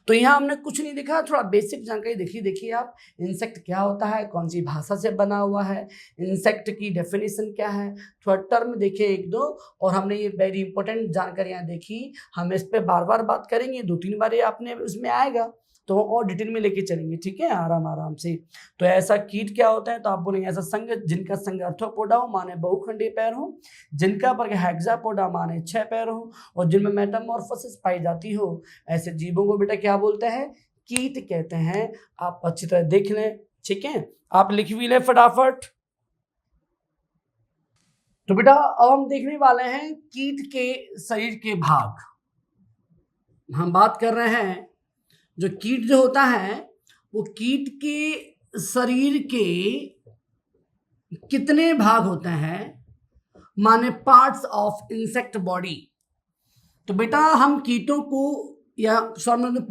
तो यहाँ हमने कुछ नहीं देखा, थोड़ा बेसिक जानकारी देखिए आप, इंसेक्ट क्या होता है, कौन सी भाषा से बना हुआ है, इंसेक्ट की डेफिनेशन क्या है, थोड़ा टर्म देखे एक दो, और हमने ये वेरी इंपॉर्टेंट जानकारियाँ देखी। हम इस पर बार बार बात करेंगे, 2-3 बार ये आपने उसमें आएगा, तो और डिटेल में लेके चलेंगे, ठीक है, आराम आराम से। तो ऐसा कीट क्या होता है, तो आप बोलेंगे ऐसा संघ जिनका संघ अर्थोपोडा हो, माने बहुखंडीय पैर हो, जिनका वर्ग हेक्सापोडा माने 6 पैर हो, और जिनमें मेटामॉर्फोसिस पाई जाती हो, ऐसे जीवों को बेटा क्या बोलते हैं? कीट कहते हैं। आप अच्छी तरह देख लें, ठीक है, आप लिख भी लें फटाफट। तो बेटा अब हम देखने वाले हैं कीट के शरीर के भाग। हम बात कर रहे हैं जो कीट जो होता है, वो कीट के शरीर के कितने भाग होते हैं, माने पार्ट्स ऑफ इंसेक्ट बॉडी। तो बेटा हम कीटों को, या सॉरी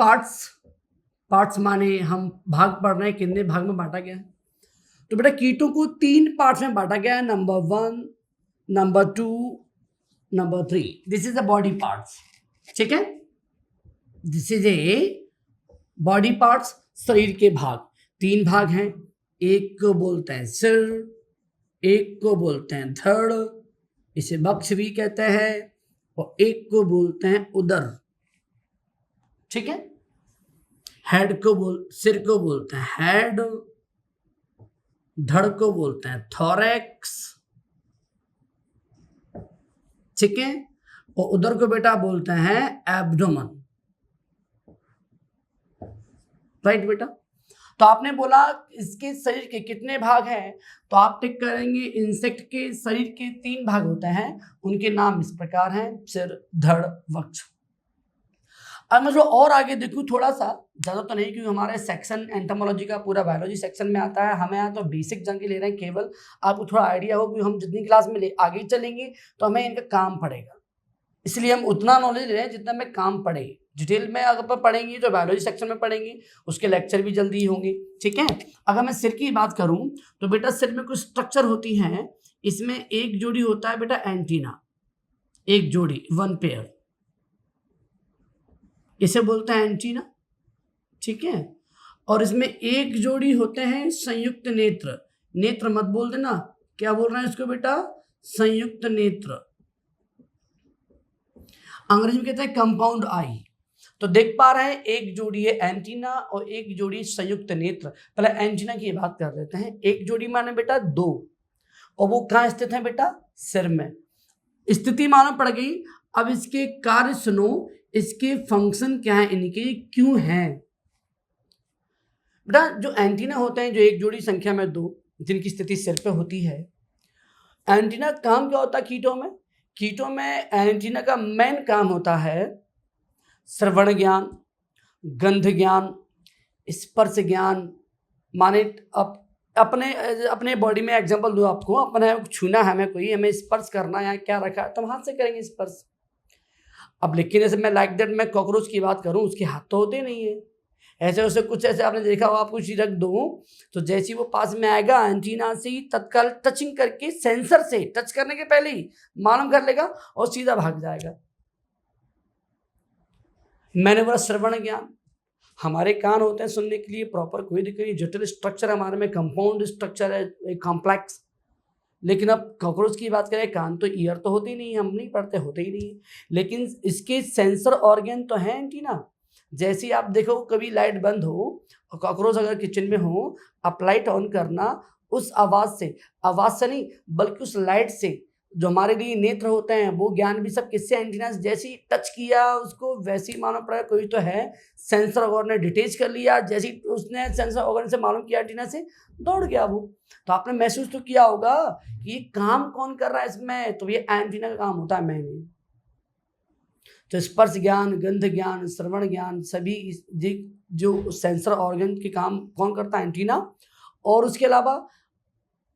पार्ट्स माने हम भाग पढ़ रहे हैं, कितने भाग में बांटा गया है। तो बेटा कीटों को 3 पार्ट्स में बांटा गया है, number 1, number 2, number 3। This is the body parts, ठीक है, this is a body parts, शरीर के भाग। 3 भाग हैं, एक को बोलते हैं सिर, एक को बोलते हैं धड़, इसे वक्ष भी कहते हैं, और एक को बोलते हैं उदर, ठीक है। सिर को बोलते हैं हेड, धड़ को बोलते हैं थोरैक्स, ठीक है, और उदर को बेटा बोलते हैं एब्डोमेन। राइट बेटा। तो आपने बोला इसके शरीर के कितने भाग हैं, तो आप टिक करेंगे इंसेक्ट के शरीर के 3 भाग होते हैं, उनके नाम इस प्रकार हैं, सिर, धड़, वक्ष। अब मैं जो और आगे देखूँ थोड़ा सा, ज़्यादा तो नहीं, क्योंकि हमारे सेक्शन एंटोमोलॉजी का पूरा बायोलॉजी सेक्शन में आता है, हमें यहाँ तो बेसिक जान के ले रहे हैं केवल, आपको थोड़ा आइडिया हो कि हम जितनी क्लास में आगे चलेंगे तो हमें इनका काम पड़ेगा, इसलिए हम उतना नॉलेज ले रहे हैं जितना हमें काम पड़े। डिटेल में अगर पढ़ेंगे तो बायोलॉजी सेक्शन में पढ़ेंगे, उसके लेक्चर भी जल्दी होंगे, ठीक है। अगर मैं सिर की बात करूं तो बेटा सिर में कुछ स्ट्रक्चर होती हैं, इसमें एक जोड़ी होता है बेटा एंटीना, एक जोड़ी, वन पेयर, इसे बोलते हैं एंटीना, ठीक है। और इसमें एक जोड़ी होते हैं संयुक्त नेत्र, नेत्र मत बोल देना, क्या बोल रहे हैं इसको बेटा, संयुक्त नेत्र, अंग्रेजी में कहते हैं कंपाउंड आई। तो देख पा रहे हैं एक जोड़ी है एंटीना और एक जोड़ी संयुक्त नेत्र। पहले एंटीना की बात कर लेते हैं। एक जोड़ी माने बेटा 2, और वो कहाँ स्थित है बेटा, सिर में। स्थिति मालूम पड़ गई। अब इसके कार्य सुनो, इसके फंक्शन क्या है, इनके क्यों हैं बेटा। जो एंटीना होते हैं, जो एक जोड़ी संख्या में 2, जिनकी स्थिति सिर पे होती है, एंटीना काम क्या होता है कीटों में, कीटों में एंटीना का मेन काम होता है श्रवण ज्ञान, गंध ज्ञान, स्पर्श ज्ञान। माने अपने बॉडी में एग्जांपल दूं आपको, अपने छूना है हमें, कोई हमें स्पर्श करना है, क्या रखा है तो हम हाथ से करेंगे स्पर्श। अब लेकिन ऐसे मैं लाइक दैट मैं कॉकरोच की बात करूं, उसके हाथ तो होते नहीं है, ऐसे वैसे कुछ ऐसे आपने देखा हो, आपको चीज रख दूं तो जैसी वो पास में आएगा एंटीना से ही तत्काल टचिंग करके, सेंसर से टच करने के पहले ही मालूम कर लेगा और सीधा भाग जाएगा। मैंने बोला श्रवण ज्ञान, हमारे कान होते हैं सुनने के लिए प्रॉपर, कोई दिक्कत नहीं, जटिल स्ट्रक्चर हमारे में, कंपाउंड स्ट्रक्चर है, कॉम्प्लेक्स। लेकिन अब कॉकरोच की बात करें, कान तो ईयर तो होते ही नहीं, हम नहीं पढ़ते, होते ही नहीं, लेकिन इसके सेंसर ऑर्गन तो है एंटीना। जैसे ही आप देखो कभी लाइट बंद हो और कॉकरोच अगर किचन में हो, आप लाइट ऑन करना, उस आवाज़ से नहीं बल्कि उस लाइट से जो हमारे लिए नेत्र होते हैं, वो ज्ञान भी सब किससे, एंटीना से। जैसे ही टच किया उसको वैसे ही मालूम पड़ा, कोई तो है सेंसर ऑर्गन ने डिटेच कर लिया, जैसे ही उसने सेंसर ऑर्गन से मालूम किया एंटीना से, दौड़ गया वो। तो आपने महसूस तो किया होगा कि ये काम कौन कर रहा है इसमें, तो ये एंटीना का काम होता है मैंने। तो स्पर्श ज्ञान, गंध ज्ञान, श्रवण ज्ञान, सभी जो सेंसर ऑर्गन के काम कौन करता है, एंटीना। और उसके अलावा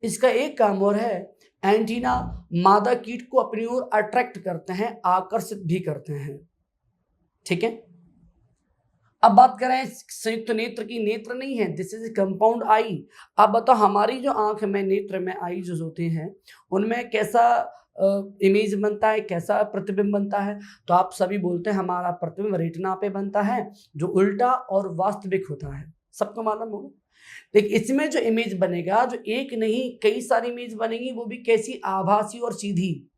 इसका एक काम और है, एंटीना मादा कीट को अपनी ओर अट्रैक्ट करते हैं, आकर्षित भी करते हैं, ठीक है। अब बात करें संयुक्त नेत्र की, नेत्र नहीं है, दिस इज कंपाउंड आई। अब बताओ हमारी जो आंख में, नेत्र में आई जो होते हैं, उनमें कैसा इमेज बनता है, कैसा प्रतिबिंब बनता है, तो आप सभी बोलते हैं हमारा प्रतिबिंब रेटिना पे बनता है, जो उल्टा और वास्तविक होता है, सबको मालूम होगा। लेकिन इसमें जो इमेज बनेगा, जो एक नहीं कई सारी इमेज बनेगी, वो भी कैसी, आभासी और सीधी।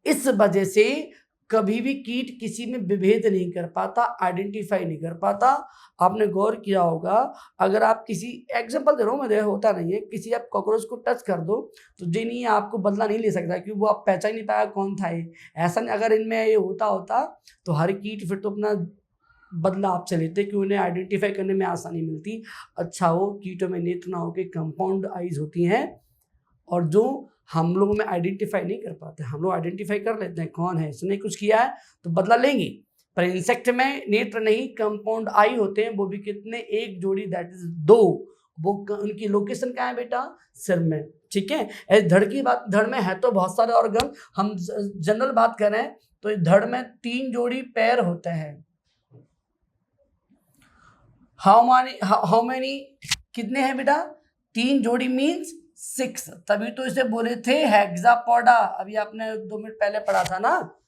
इस वजह से कभी भी कीट किसी में विभेद नहीं कर पाता, आइडेंटिफाई नहीं कर पाता। आपने गौर किया होगा, अगर आप किसी, एग्जांपल दे रहा हूँ मैं, होता नहीं है, किसी आप कॉकरोच को टच कर दो तो जी नहीं, आपको बदला नहीं ले सकता, क्योंकि वो आप पहचान नहीं पाया कौन था ये। ऐसा नहीं, अगर इनमें ये होता तो हर कीट फिर तो अपना बदला आपसे लेते, कि उन्हें आइडेंटिफाई करने में आसानी मिलती। अच्छा हो कीटों में नेत्र ना होकर कंपाउंड आईज होती हैं, और जो हम लोगों में आइडेंटिफाई नहीं कर पाते, हम लोग आइडेंटिफाई कर लेते हैं कौन है, इसने कुछ किया है तो बदला लेंगे। पर इंसेक्ट में नेत्र नहीं, कंपाउंड आई होते हैं, वो भी कितने, एक जोड़ी, दैट इज 2। वो उनकी लोकेशन कहाँ है बेटा, सिर में, ठीक है। धड़ की बात, धड़ में है तो बहुत सारे ऑर्गन, हम जनरल बात करें तो धड़ में 3 जोड़ी पैर होते हैं। हाउ मैनी कितने हैं बेटा, 3 जोड़ी मीन्स 6, तभी तो इसे बोले थे हेक्सापोडा। अभी आपने 2 मिनट पहले पढ़ा था ना,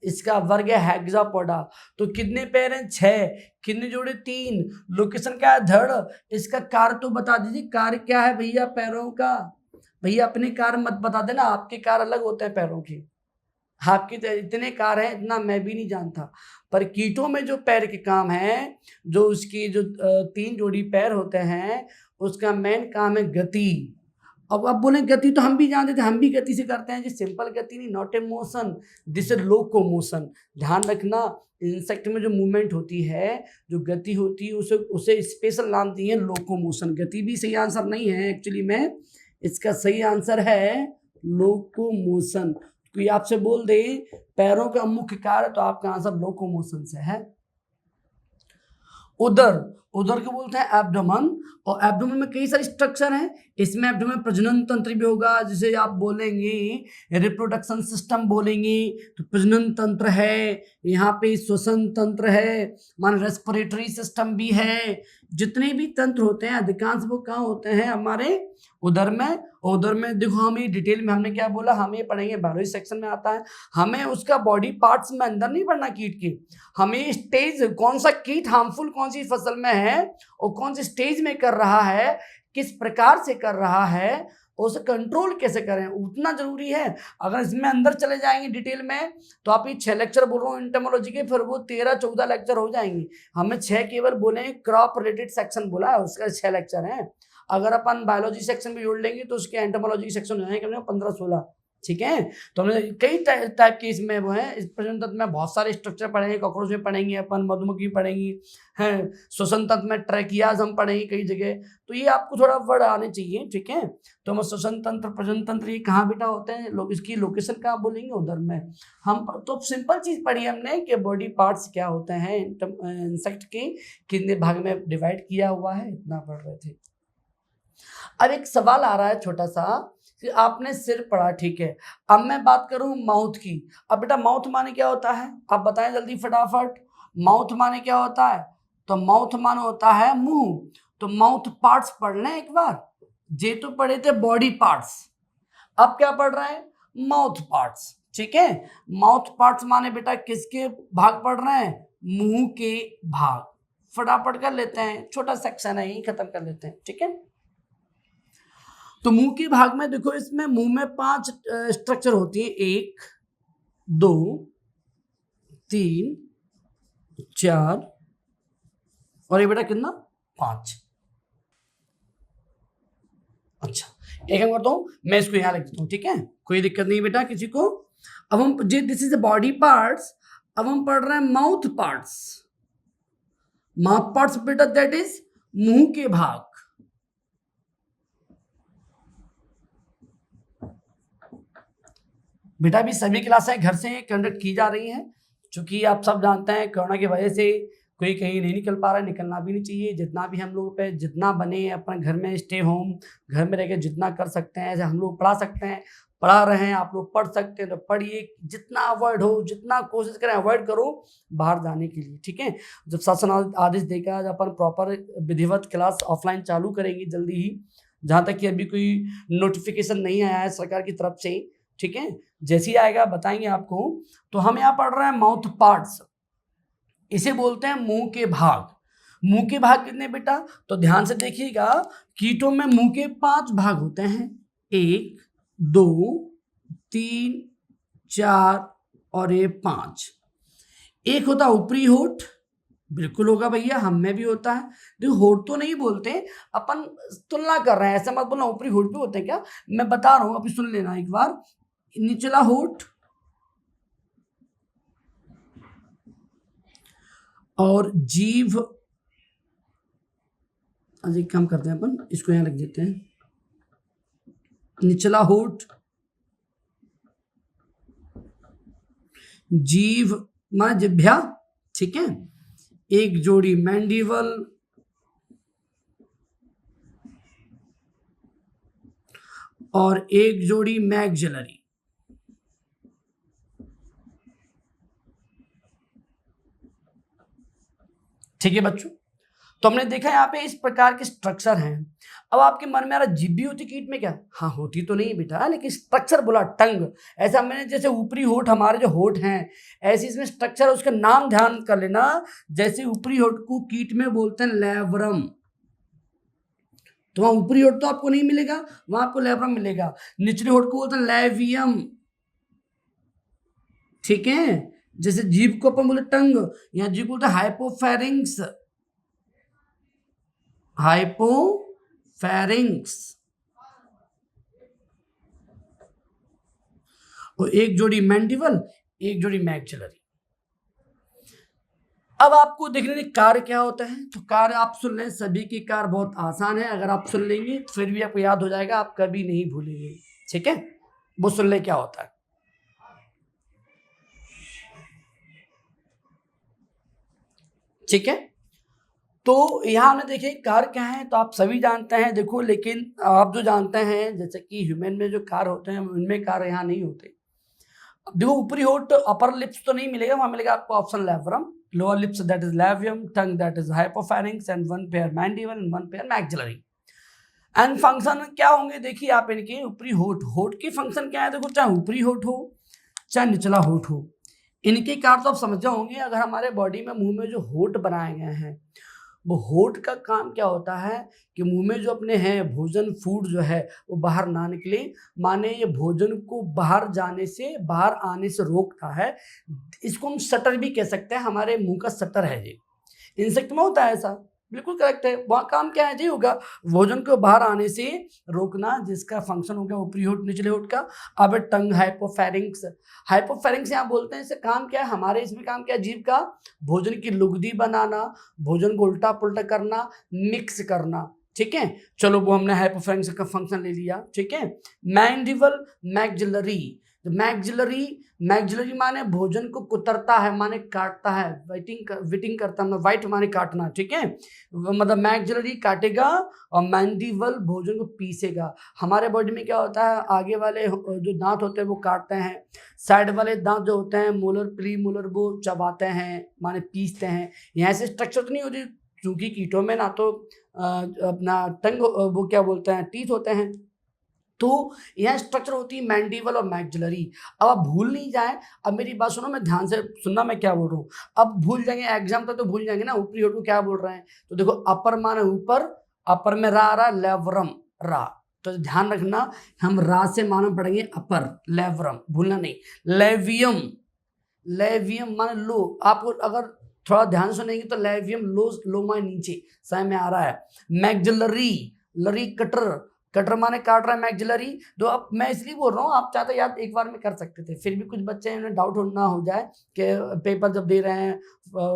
इसका वर्ग है हेक्सापोडा। तो कितने पैर हैं, 6, कितने जोड़े, 3, लोकेशन क्या है, धड़। इसका कार्य तो बता दीजिए, कार्य क्या है भैया पैरों का। भैया अपने कार्य मत बता देना, आपके कार्य अलग होते हैं पैरों के, आपके इतने कार्य हैं, इतना मैं भी नहीं जानता। पर कीटों में जो पैर के काम है, जो उसकी जो 3 जोड़ी पैर होते हैं, उसका मेन काम है गति। अब बोले गति तो हम भी जानते थे, हम भी गति से करते हैं जी, सिंपल गति नहीं, not a motion, this is locomotion. ध्यान रखना, इंसेक्ट में जो मूवमेंट होती है, जो गति होती है, उसे स्पेशल नाम दिए लोकोमोशन। गति भी सही आंसर नहीं है एक्चुअली में, इसका सही आंसर है लोकोमोशन। कोई आपसे बोल दे पैरों का मुख्य कार्य, तो आपका आंसर लोकोमोशन से है। उदर, उदर को बोलते हैं एब्डोमेन, और एब्डोमेन में कई सारे स्ट्रक्चर हैं। इसमें एब्डोमेन प्रजनन तंत्र भी होगा, जिसे आप बोलेंगे रिप्रोडक्शन सिस्टम बोलेंगे, तो प्रजनन तंत्र है, यहाँ पे श्वसन तंत्र है, मान रेस्पिरेटरी सिस्टम भी है। जितने भी तंत्र होते हैं अधिकांश वो कहाँ होते हैं, हमारे उदर में। उदर में देखो, हमें डिटेल में हमने क्या बोला, हमें पढ़ेंगे बायोलॉजी सेक्शन में आता है, हमें उसका बॉडी पार्ट्स में अंदर नहीं पढ़ना कीट के, हमें स्टेज कौन सा कीट हार्मफुल कौन सी फसल में है और कौन सी स्टेज में कर रहा है, किस प्रकार से कर रहा है, उसे कंट्रोल कैसे करें, उतना जरूरी है। अगर इसमें अंदर चले जाएंगे डिटेल में तो आप ये 6 लेक्चर बोल रहा हूँ एंटोमोलॉजी के, फिर वो 13-14 लेक्चर हो जाएंगे। हमें 6 केवल बोले, क्रॉप रिलेटेड सेक्शन बोला है, उसका 6 लेक्चर हैं। अगर अपन बायोलॉजी सेक्शन भी जोड़ लेंगे तो उसके एंटोमोलॉजी सेक्शन हो जाएंगे 15-16, ठीक है। तो हमने कई टाइप के इसमें वो है, इस प्रजनन तंत्र में बहुत सारे स्ट्रक्चर पढ़ेंगे, कॉकरोच में पढ़ेंगे अपन, मधुमक्खी पढ़ेंगी हैं, श्वसन तंत्र में ट्रैकियाज हम पढ़ेंगे कई जगह, तो ये आपको थोड़ा वर्ड आने चाहिए, ठीक है। तो हम श्वसन तंत्र, प्रजनन तंत्र, ये कहाँ बेटा होते हैं, लोग इसकी लोकेशन कहाँ बोलेंगे, उधर में। हम तो सिंपल चीज पढ़ी हमने कि बॉडी पार्ट्स क्या होते हैं, इंसेक्ट के कितने भाग में डिवाइड किया हुआ है, इतना पढ़ रहे थे। अब एक सवाल आ रहा है छोटा सा कि आपने सिर पढ़ा, ठीक है, अब मैं बात करूं माउथ की। अब बेटा माउथ माने क्या होता है, आप बताएं जल्दी फटाफट, माउथ माने क्या होता है। तो माउथ माने होता है मुंह। तो माउथ पार्ट्स पढ़ लें एक बार, जे तो पढ़े थे बॉडी पार्ट्स, अब क्या पढ़ रहे हैं, माउथ पार्ट्स, ठीक है। माउथ पार्ट्स माने बेटा किसके भाग पढ़ रहे हैं, मुंह के भाग। फटाफट कर लेते हैं, छोटा सेक्शन है, यही खत्म कर लेते हैं, ठीक है। तो मुंह के भाग में देखो, इसमें मुंह में 5 स्ट्रक्चर होती है, 1 2 3 4 और ये बेटा कितना, 5। अच्छा, एक काम करता हूं, मैं इसको यहां लिख देता हूं, ठीक है, कोई दिक्कत नहीं बेटा किसी को। अब हम दिस इज बॉडी पार्ट्स, अब हम पढ़ रहे हैं माउथ पार्ट्स। माउथ पार्ट्स बेटा दैट इज मुंह के भाग। बेटा भी सभी क्लासें घर से कंडक्ट की जा रही हैं, क्योंकि आप सब जानते हैं कोरोना की वजह से कोई कहीं नहीं निकल पा रहा है, निकलना भी नहीं चाहिए। जितना भी हम लोगों पे जितना बने अपने घर में स्टे होम, घर में रह के जितना कर सकते हैं, ऐसे हम लोग पढ़ा सकते हैं, पढ़ा रहे हैं, आप लोग पढ़ सकते हैं तो पढ़िए, जितना अवॉइड हो, जितना कोशिश करें अवॉइड करो बाहर जाने के लिए, ठीक है। जब शासन आदेश देगा, जब अपन प्रॉपर विधिवत क्लास ऑफलाइन चालू करेंगे जल्दी ही, जहाँ तक कि अभी कोई नोटिफिकेशन नहीं आया है सरकार की तरफ से, ठीक है, जैसे ही आएगा बताएंगे आपको। तो हम यहाँ पढ़ रहे हैं माउथ पार्ट्स, इसे बोलते हैं मुंह के भाग। मुंह के भाग कितने बेटा, तो ध्यान से देखिएगा, कीटों में मुंह के 5 भाग होते हैं, 1 2 3 4 और ये 5। एक होता है ऊपरी होठ, बिल्कुल होगा भैया, हम में भी होता है। देखो होठ तो नहीं बोलते, अपन तुलना कर रहे हैं, ऐसा मत बोलना ऊपरी होठ भी होते हैं क्या, मैं बता रहा हूं, अभी सुन लेना एक बार। निचला होठ और जीभ, एक काम करते हैं अपन, इसको यहां लिख देते हैं, निचला होठ, जीभ माने जिह्वा, ठीक है, एक जोड़ी मैंडिबल और एक जोड़ी मैक्सिलरी। ठीक है बच्चों, तो हमने देखा यहाँ पे इस प्रकार के स्ट्रक्चर हैं। अब आपके मन में आ रहा जिभ भी होती कीट में क्या, हाँ होती तो नहीं बेटा, लेकिन स्ट्रक्चर बोला टंग, ऐसा मैंने जैसे ऊपरी होठ, हमारे जो होठ हैं ऐसे इसमें स्ट्रक्चर, उसका नाम ध्यान कर लेना। जैसे ऊपरी होठ को कीट में बोलते हैं लैब्रम, तो वहां ऊपरी होठ तो आपको नहीं मिलेगा, वहां आपको लैब्रम मिलेगा। निचले होठ को बोलते हैं लैवियम, ठीक है। जैसे जीभ को अपन बोलते टंग, या जीभ बोलते हाइपोफेरिंग्स, हाइपोफेरिंग्स, और एक जोड़ी मैंडिबल, एक जोड़ी मैक्सिलरी। अब आपको देखने के कार्य क्या होता है, तो कार्य आप सुन लें, सभी की कार्य बहुत आसान है, अगर आप सुन लेंगे फिर भी आपको याद हो जाएगा, आप कभी नहीं भूलेंगे, ठीक है। वो सुन ले क्या होता है, ठीक है। तो यहाँ हमने देखे कार क्या है, तो आप सभी जानते हैं देखो, लेकिन आप जो जानते हैं जैसे कि ह्यूमन में जो कार होते हैं उनमें कार यहाँ नहीं होते। अब देखो ऊपरी होठ अपर लिप्स तो नहीं मिलेगा, वहां मिलेगा आपको option labrum, lower lips that is labium, tongue that is hypopharynx and one pair mandible and one pair maxillary. And function क्या होंगे देखिए आप इनके, ऊपरी होठ, होठ की फंक्शन क्या है देखो, चाहे ऊपरी होठ हो चाहे निचला होठ हो, इनके कार तो आप समझ होंगे। अगर हमारे बॉडी में मुंह में जो होठ बनाए गए हैं, वो होठ का काम क्या होता है कि मुंह में जो अपने हैं भोजन फूड जो है वो बाहर ना निकले, माने ये भोजन को बाहर जाने से, बाहर आने से रोकता है। इसको हम शटर भी कह सकते हैं, हमारे मुंह का शटर है ये। इंसेक्ट में होता है ऐसा, बिल्कुल करेक्ट है। वहाँ काम क्या है जी, होगा भोजन को बाहर आने से रोकना, जिसका फंक्शन हो गया ऊपरी होठ निचले होठ का। अब टंग हाइपोफैरिंक्स, हाइपोफैरिंक्स यहाँ बोलते हैं, इससे काम क्या है हमारे, इसमें काम क्या है जीभ का, भोजन की लुगदी बनाना, भोजन को उल्टा पुल्टा करना, मिक्स करना, ठीक है। चलो वो हमने हाइपोफैरिंक्स का फंक्शन ले लिया, ठीक है। मैंडिबल मैक्सिलरी, मैक्सिलरी, मैक्सिलरी माने भोजन को कुतरता है, माने काटता है, विटिंग करता है, वाइट माने काटना, ठीक है। मतलब मैक्सिलरी काटेगा और मैंडिबल भोजन को पीसेगा। हमारे बॉडी में क्या होता है, आगे वाले जो दांत होते हैं वो काटते हैं, साइड वाले दांत जो होते हैं मोलर प्री मोलर वो चबाते हैं, माने पीसते हैं। यहाँ से स्ट्रक्चर तो नहीं होती, क्योंकि कीटों में ना तो अपना टंग वो क्या बोलते हैं टीथ होते हैं, तो यह स्ट्रक्चर होती है मैंडिबल और मैक्सिलरी। अब आप भूल नहीं जाए, अब मेरी बात सुनो, मैं ध्यान से सुनना मैं क्या बोल रहा हूँ। अब भूल जाएंगे एग्जाम तक तो भूल जाएंगे ना ऊपरी होठ को क्या बोल रहे हैं। तो देखो अपर माने ऊपर, अपर में रा आ रहा, लेवरम रा, तो ध्यान रखना हम रा से माने पढ़ेंगे अपर, लेवरम भूलना नहीं। लेवियम, लेवियम माने लो, आपको अगर थोड़ा ध्यान सुनेंगे तो लेवियम लो, लो माने नीचे साय में आ रहा है। मैक्सिलरी, लरी कटर, कटर माने काट रहा है, मैक्सिलरी। तो अब मैं इसलिए बोल रहा हूँ, आप चाहते याद एक बार में कर सकते थे, फिर भी कुछ बच्चे उन्हें डाउट ना हो जाए कि पेपर जब दे रहे हैं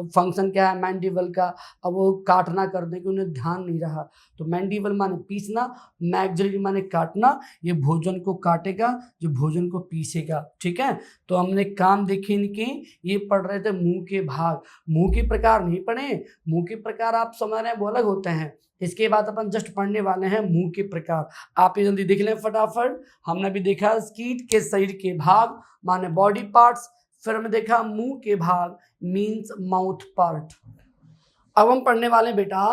फंक्शन क्या है मैंडिबल का, अब वो काटना कर दें कि उन्हें ध्यान नहीं रहा। तो मैंडिबल माने पीसना, मैक्सिलरी माने काटना, ये भोजन को काटेगा जो भोजन को पीसेगा, ठीक है। तो हमने काम देखे इनके, ये पढ़ रहे थे मुंह के भाग, मुंह के प्रकार नहीं पढ़े, मुंह के प्रकार आप समझ रहे हैं वो अलग होते हैं। इसके बाद अपन जस्ट पढ़ने वाले हैं मुंह के प्रकार, आप ये जल्दी देख लें फटाफट। हमने भी देखा कीट के शरीर के भाग माने बॉडी पार्ट्स, फिर हमने देखा मुंह के भाग मींस माउथ पार्ट। अब हम पढ़ने वाले हैं बेटा,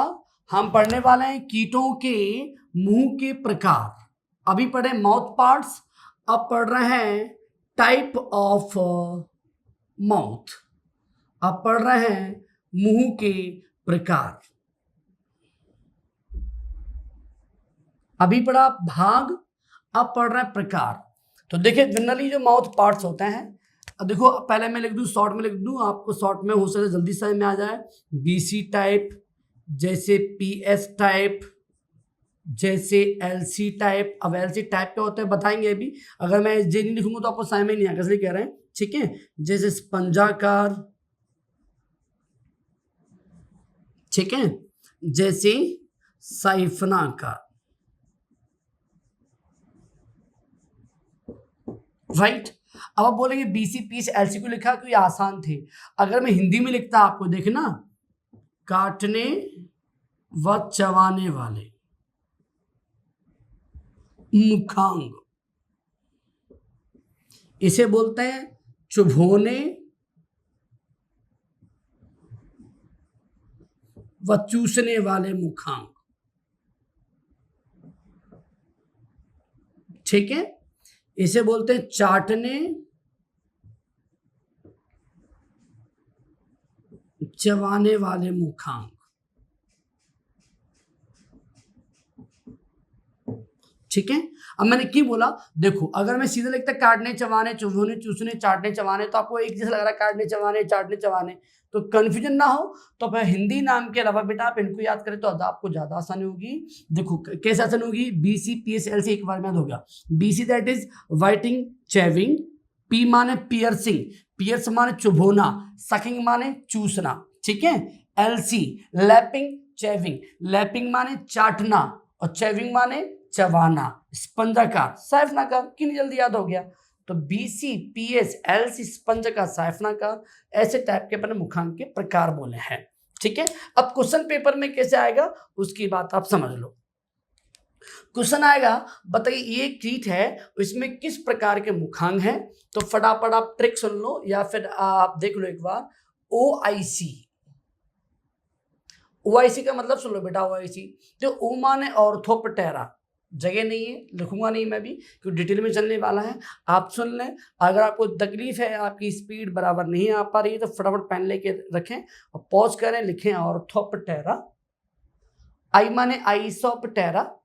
हम पढ़ने वाले हैं कीटों के मुंह के प्रकार। अभी पढ़े माउथ पार्ट्स, अब पढ़ रहे हैं टाइप ऑफ माउथ, अब पढ़ रहे हैं मुंह के प्रकार। अभी पढ़ा भाग, अब पढ़ रहे हैं प्रकार। तो देखिए जनरली जो माउथ पार्ट्स होते हैं, अब देखो पहले मैं लिख दूं, शॉर्ट में लिख दूं, आपको शॉर्ट में हो सके जल्दी समझ में आ जाए। बीसी टाइप, जैसे पीएस टाइप, जैसे एलसी टाइप। अब एलसी टाइप क्या होता है बताएंगे अभी, अगर मैं जे नहीं लिखूंगा तो आपको समझ में नहीं आएगा, इसलिए कह रहे हैं, ठीक है। जैसे स्पंजाकार, ठीक है, जैसे साइफनाकार, राइट। अब आप बोलेंगे बीसी पीस एलसी को लिखा क्योंकि आसान थे। अगर मैं हिंदी में लिखता आपको देखना, काटने व चबाने वाले मुखांग, इसे बोलते हैं चुभोने व चूसने वाले मुखांग, ठीक है। इसे बोलते हैं चाटने चबाने वाले मुखांग, ठीक है। अब मैंने क्यों बोला, देखो अगर मैं सीधे लिखता काटने चबाने चुभोने चूसने चाटने चबाने, तो आपको एक जैसा लग रहा है काटने चबाने चाटने चबाने, तो कंफ्यूजन ना हो तो फिर हिंदी नाम के अलावा बेटा आप इनको याद करें तो आपको ज्यादा आसानी होगी। देखो कैसे आसान होगी, बीसी पीएस एलसी एक बार में याद हो गया। BC that is whiting chewing, P माने पियर्सिंग, पियर्स माने चुभोना, सकिंग माने चूसना, ठीक है। एलसी लैपिंग चेविंग, लैपिंग माने चाटना और चेविंग माने चबाना। स्पंजाकार साइफनाकार, कितनी जल्दी याद हो गया। तो बीसी पीएस एलसी स्पंजाकार साइफनाकार, ऐसे टाइप के अपने मुखांग के प्रकार बोले हैं। ठीक है, अब क्वेश्चन पेपर में कैसे आएगा उसकी बात आप समझ लो। क्वेश्चन आएगा, बताइए ये कीट है, इसमें किस प्रकार के मुखांग हैं। तो फटाफट आप ट्रिक सुन लो या फिर आप देख लो एक बार। OIC, OIC का मतलब सुन लो बेटा। OIC तो ओ माने ऑर्थोप्टेरा, जगह नहीं है, लिखूंगा नहीं मैं भी क्योंकि डिटेल में चलने वाला है, आप सुन लें। अगर आपको तकलीफ है, आपकी स्पीड बराबर नहीं आ पा रही है, तो फटाफट पेन लेके रखें और पॉज करें, लिखें ऑर्थोप्टेरा। आई माने आइसोप्टेरा,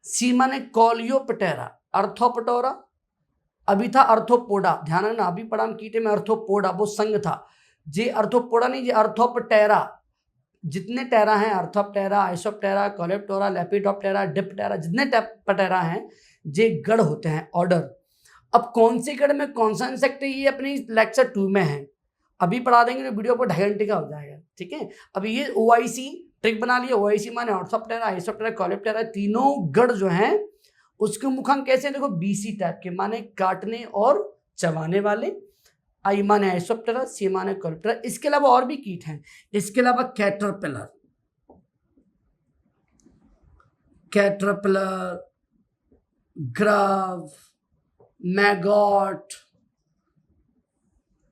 सी माने कॉलियोप्टेरा, अर्थोपटोरा, अभी था अर्थोपोडा, ध्यान रखना अभी पढ़ा हम कीटे में अर्थोपोडा, वो संघ था। जे अर्थोपोडा नहीं, जे अर्थोपटेरा। जितने टेरा हैं, अर्थोप्टेरा, आइसोप्टेरा, कॉलियोप्टेरा, लेपिडोप्टेरा, डिप्टेरा, जितने पटेरा हैं जे गढ़ होते हैं, ऑर्डर। अब कौन से गढ़ में कौन सा इंसेक्ट है, ये अपनी लेक्चर 2 में है, अभी पढ़ा देंगे तो वीडियो पर 2.5 घंटे का हो जाएगा। ठीक है, अब ये OIC ट्रिक बना लिया। OIC माने ऑर्थोप्टेरा, आइसोप्टेरा, कॉलियोप्टेरा, तीनों गढ़ जो हैं उसके मुखांग कैसे हैं, देखो BC टाइप के, माने काटने और चबाने वाले। आई माने आइसोप्टेरा, सी माने कॉलियोप्टेरा। इसके अलावा और भी कीट हैं, इसके अलावा कैटरपिलर, ग्राव, मैगॉट,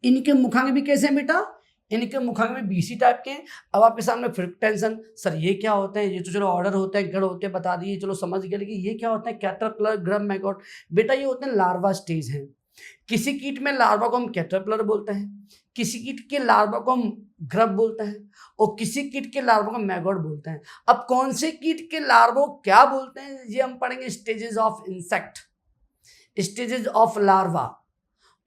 इनके मुखांग भी कैसे हैं बेटा, इनके मुखांग में BC टाइप के हैं। अब आपके सामने फिर टेंशन, सर ये क्या होते हैं, ये तो चलो ऑर्डर होते हैं, गढ़ होते हैं, बता दिए, चलो समझ गए, लेकिन ये क्या होते हैं, कैटरपिलर, ग्रब, मैगॉट। बेटा ये होते हैं लार्वा स्टेज हैं। किसी कीट में लार्वा को हम कैटरपिलर बोलते हैं, किसी कीट के लार्वा को हम ग्रब बोलते हैं, और किसी कीट के लार्वा को मैगॉट बोलते हैं। अब कौन से कीट के लार्वा को क्या बोलते हैं, ये हम पढ़ेंगे stages of insect, stages of larva.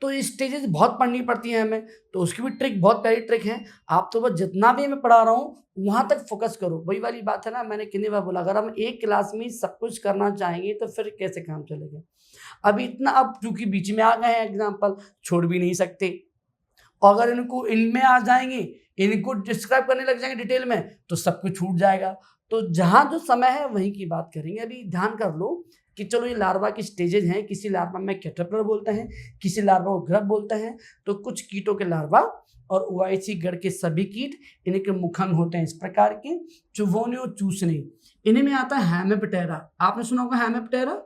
तो स्टेजेस बहुत पढ़नी पड़ती है हमें, तो उसकी भी ट्रिक बहुत प्यारी ट्रिक है। आप तो बस जितना भी मैं पढ़ा रहा हूँ वहां तक फोकस करो। वही वाली बात है ना, मैंने कितनी बार बोला, अगर हम एक क्लास में सब कुछ करना चाहेंगे तो फिर कैसे काम चलेगा। अभी इतना, अब क्योंकि बीच में आ गए हैं एग्जाम्पल, छोड़ भी नहीं सकते। अगर इनको इनमें आ जाएंगे, इनको डिस्क्राइब करने लग जाएंगे डिटेल में, तो सब कुछ छूट जाएगा। तो जहां जो समय है वहीं की बात करेंगे। अभी ध्यान कर लो कि चलो ये लार्वा की स्टेजेज हैं, किसी लार्वा में कैटरपिलर बोलते हैं, किसी लार्वा को ग्रब बोलते हैं। तो कुछ कीटों के लार्वा और OIC गढ़ के सभी कीट, इनके मुखंग होते हैं इस प्रकार के, चुभोने और चूसने। इन्हीं में आता है हेमिप्टेरा, आपने सुना होगा हेमिप्टेरा।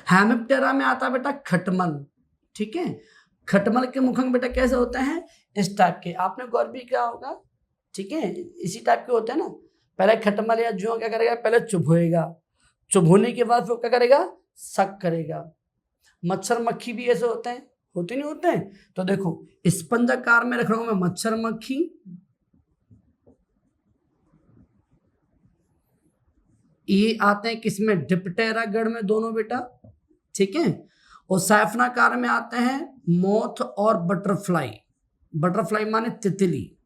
हेमिप्टेरा में आता है बेटा खटमल। ठीक है, खटमल के मुखंग बेटा कैसे होते हैं, इस टाइप के, आपने गौर भी किया होगा। ठीक है, इसी टाइप के होते हैं ना। पहले खटमल या जुआ क्या करेगा, पहले चुभोएगा, चुभोने के बाद फिर क्या करेगा, सक करेगा। मच्छर मक्खी भी ऐसे होते हैं, होते नहीं होते हैं। तो देखो स्पंजाकार में रख रहा हूं मैं मच्छर मक्खी, ये आते हैं किसमें, डिप्टेरा गढ़ में दोनों बेटा। ठीक है, और साइफनाकार में आते हैं मोथ और बटरफ्लाई, बटरफ्लाई माने तितली।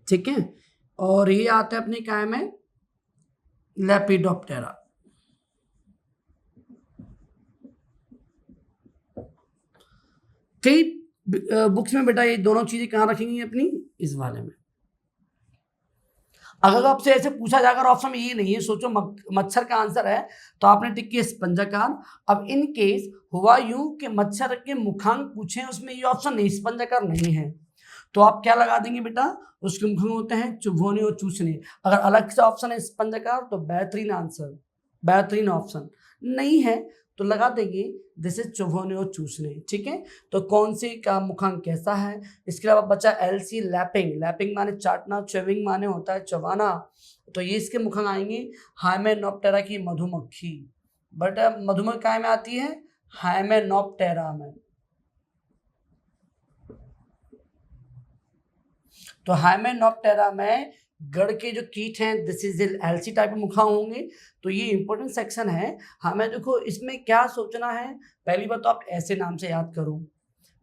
ठीक है, और ये आते हैं अपनी काय में लेपिडोप्टेरा। कई बुक्स में बेटा ये दोनों चीजें कहाँ रखेंगी अपनी, इस वाले में। अगर आपसे ऐसे पूछा जाकर ऑप्शन में ये नहीं है, सोचो मच्छर का आंसर है, तो आपने टिक किया स्पंजाकार। अब इन केस हुआ यूं कि मच्छर के मुखांग पूछे, उसमें ये ऑप्शन नहीं, स्पंजाकार नहीं है, तो आप क्या लगा देंगे बेटा, उसके मुखांग होते हैं चुभोने और चूसने। अगर अलग से ऑप्शन है स्पंजाकार तो बेहतरीन आंसर, बेहतरीन ऑप्शन। नहीं है तो लगा देंगे दिस इज चुभोने और चूसने। ठीक है, तो कौन सी का मुखांग कैसा है। इसके अलावा बचा LC लैपिंग, लैपिंग माने चाटना, च्यूइंग माने होता है चबाना, तो ये इसके मुखांग आएंगे हाइमेनोप्टेरा की मधुमक्खी। बट मधुमक्खी काय में आती है, हाइमेनोप्टेरा में। तो हाइमेनोप्टेरा में गढ़ के जो कीट हैं दिस इज LC टाइप के मुखांग होंगे। तो ये इंपॉर्टेंट सेक्शन है हमें। देखो इसमें क्या सोचना है, पहली बात तो आप ऐसे नाम से याद करो,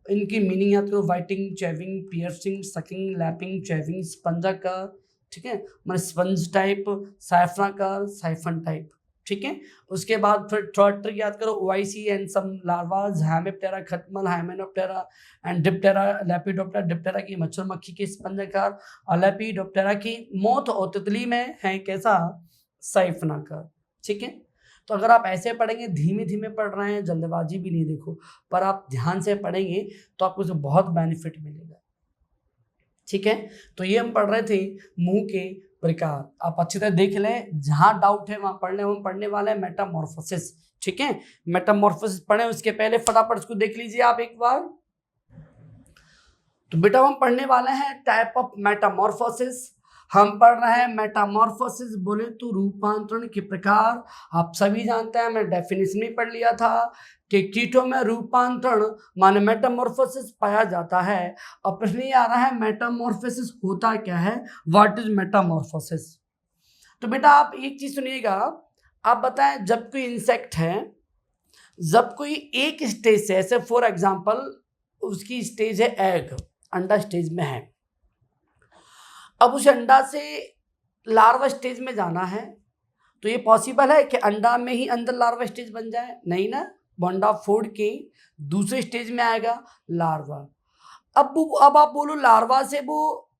इनकी मीनिंग याद करो, biting, chewing, piercing, sucking, lapping, chewing, स्पंजाकार। ठीक है, मतलब स्पंज टाइप, साइफनाकार, साइफन टाइप। ठीक है, उसके बाद फिर थर्ड ट्रिक याद करो, OIC एंड सम लार्वाज, हेमिप्टेरा खटमल, Hymenoptera and Diptera, lepidoptera, Diptera की मच्छर मक्खी के स्पंजाकार, और लेपिडोप्टेरा की मोथ और तितली में है कैसा, साइफनाकार। ठीक है, तो अगर आप ऐसे पढ़ेंगे, धीमे धीमे पढ़ रहे हैं, जल्दबाजी भी नहीं देखो, पर आप ध्यान से पढ़ेंगे तो आपको उससे बहुत बेनिफिट मिलेगा। ठीक है, तो ये हम पढ़ रहे थे मुंह के प्रकार। आप अच्छी तरह देख लें, जहां डाउट है वहां पढ़ लें। हम पढ़ने वाले हैं मेटामॉर्फोसिस। ठीक है, मेटामॉर्फोसिस पढ़े उसके पहले फटाफट उसको देख लीजिए आप एक बार। तो बेटा हम पढ़ने वाले हैं टाइप ऑफ मेटामॉर्फोसिस। हम पढ़ रहे हैं मेटामॉर्फोसिस बोले तो रूपांतरण के प्रकार। आप सभी जानते हैं, मैं डेफिनेशन में पढ़ लिया था कि कीटों में रूपांतरण माने मेटामॉर्फोसिस पाया जाता है। अब प्रश्न ये आ रहा है मेटामॉर्फोसिस होता क्या है, व्हाट इज मेटामॉर्फोसिस। तो बेटा आप एक चीज सुनिएगा, आप बताएं जब कोई इंसेक्ट है, जब कोई एक स्टेज से, ऐसे फॉर एग्जांपल उसकी स्टेज है एग, अंडा स्टेज में है, अब उस अंडा से लार्वा स्टेज में जाना है, तो ये पॉसिबल है कि अंडा में ही अंदर लार्वा स्टेज बन जाए? नहीं ना, वो अंडा फोड़ के दूसरे स्टेज में आएगा लार्वा। अब आप बोलो लार्वा से वो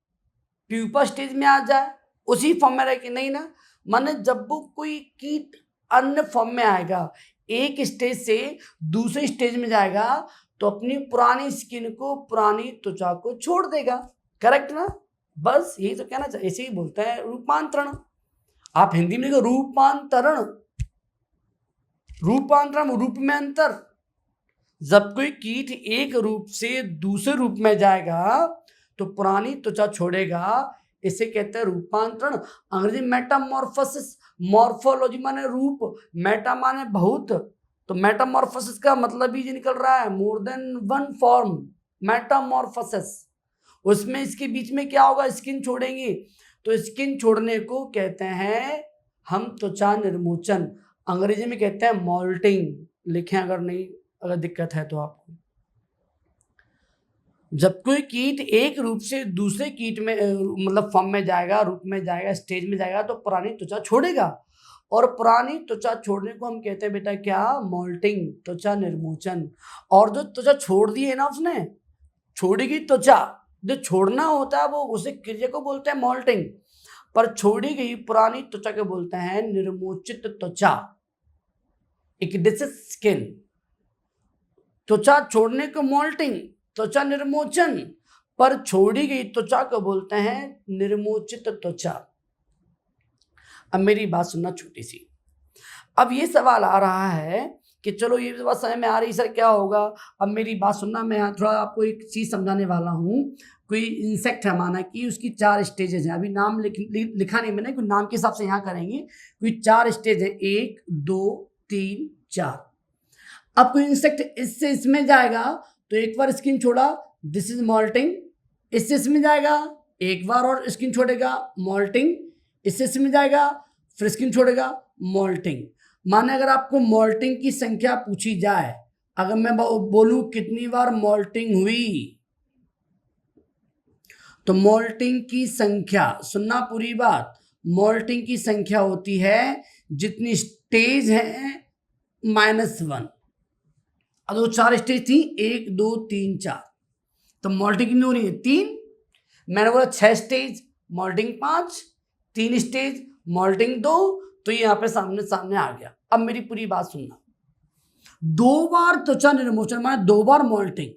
प्यूपा स्टेज में आ जाए, उसी फॉर्म में रह के? नहीं ना, माने जब वो कोई कीट अन्य फॉर्म में आएगा, एक स्टेज से दूसरे स्टेज में जाएगा, तो अपनी पुरानी स्किन को, पुरानी त्वचा को छोड़ देगा। करेक्ट ना? बस यही तो कहना चाहिए, ऐसे ही बोलते हैं रूपांतरण। आप हिंदी में लिखो रूपांतरण, रूपांतरण रूप में अंतर। जब कोई कीट एक रूप से दूसरे रूप में जाएगा तो पुरानी त्वचा छोड़ेगा, इसे कहते हैं रूपांतरण। अंग्रेजी मेटामॉर्फोसिस, मॉर्फोलॉजी माने रूप, मेटा माने बहुत, तो मेटामॉर्फोसिस का मतलब ही निकल रहा है more than one form, Metamorphosis. उसमें इसके बीच में क्या होगा, स्किन छोड़ेंगे, तो स्किन छोड़ने को कहते हैं हम त्वचा निर्मोचन, अंग्रेजी में कहते हैं मॉल्टिंग। लिखें अगर दिक्कत है तो आपको। जब कोई कीट एक रूप से दूसरे कीट में मतलब फॉर्म में जाएगा, रूप में जाएगा, स्टेज में जाएगा, तो पुरानी त्वचा छोड़ेगा, और पुरानी त्वचा छोड़ने को हम कहते हैं बेटा क्या, मॉल्टिंग, त्वचा निर्मोचन। और जो त्वचा छोड़ दी है ना उसने, छोड़ी गई त्वचा, जो छोड़ना होता है वो उसे क्रिया को बोलते हैं मॉल्टिंग, पर छोड़ी गई पुरानी त्वचा को बोलते हैं निर्मोचित त्वचा, एक डिस स्किन। त्वचा छोड़ने को मॉल्टिंग, त्वचा निर्मोचन, पर छोड़ी गई त्वचा को बोलते हैं निर्मोचित त्वचा। अब मेरी बात सुनना छोटी सी। अब ये सवाल आ रहा है कि चलो ये बात समझ में आ रही सर क्या होगा। अब मेरी बात सुनना, मैं यहाँ थोड़ा आपको एक चीज़ समझाने वाला हूँ। कोई इंसेक्ट है, माना कि उसकी 4 स्टेजेस हैं, अभी नाम लिखा नहीं मैंने, कोई नाम के हिसाब से यहाँ करेंगे। कोई 4 स्टेज है, 1 2 3 4। अब कोई इंसेक्ट इससे इसमें जाएगा तो एक बार स्किन छोड़ा, दिस इज मॉल्टिंग, इससे इसमें जाएगा एक बार और स्किन छोड़ेगा, मॉल्टिंग, इससे इसमें जाएगा फिर स्किन छोड़ेगा, मॉल्टिंग। माने अगर आपको मॉल्टिंग की संख्या पूछी जाए, अगर मैं बोलूं कितनी बार मॉल्टिंग हुई, तो मॉल्टिंग की संख्या, सुनना पूरी बात, मॉल्टिंग की संख्या होती है जितनी स्टेज है -1। अब वो 4 स्टेज थी, 1 2 3 4, तो मॉल्टिंग कितनी हो रही है, 3। मैंने बोला 6 स्टेज, मॉल्टिंग 5, 3 स्टेज, मॉल्टिंग 2, तो ये यहाँ पे सामने सामने आ गया। अब मेरी पूरी बात सुनना, 2 बार त्वचा निर्मोचन माने 2 बार मॉल्टिंग,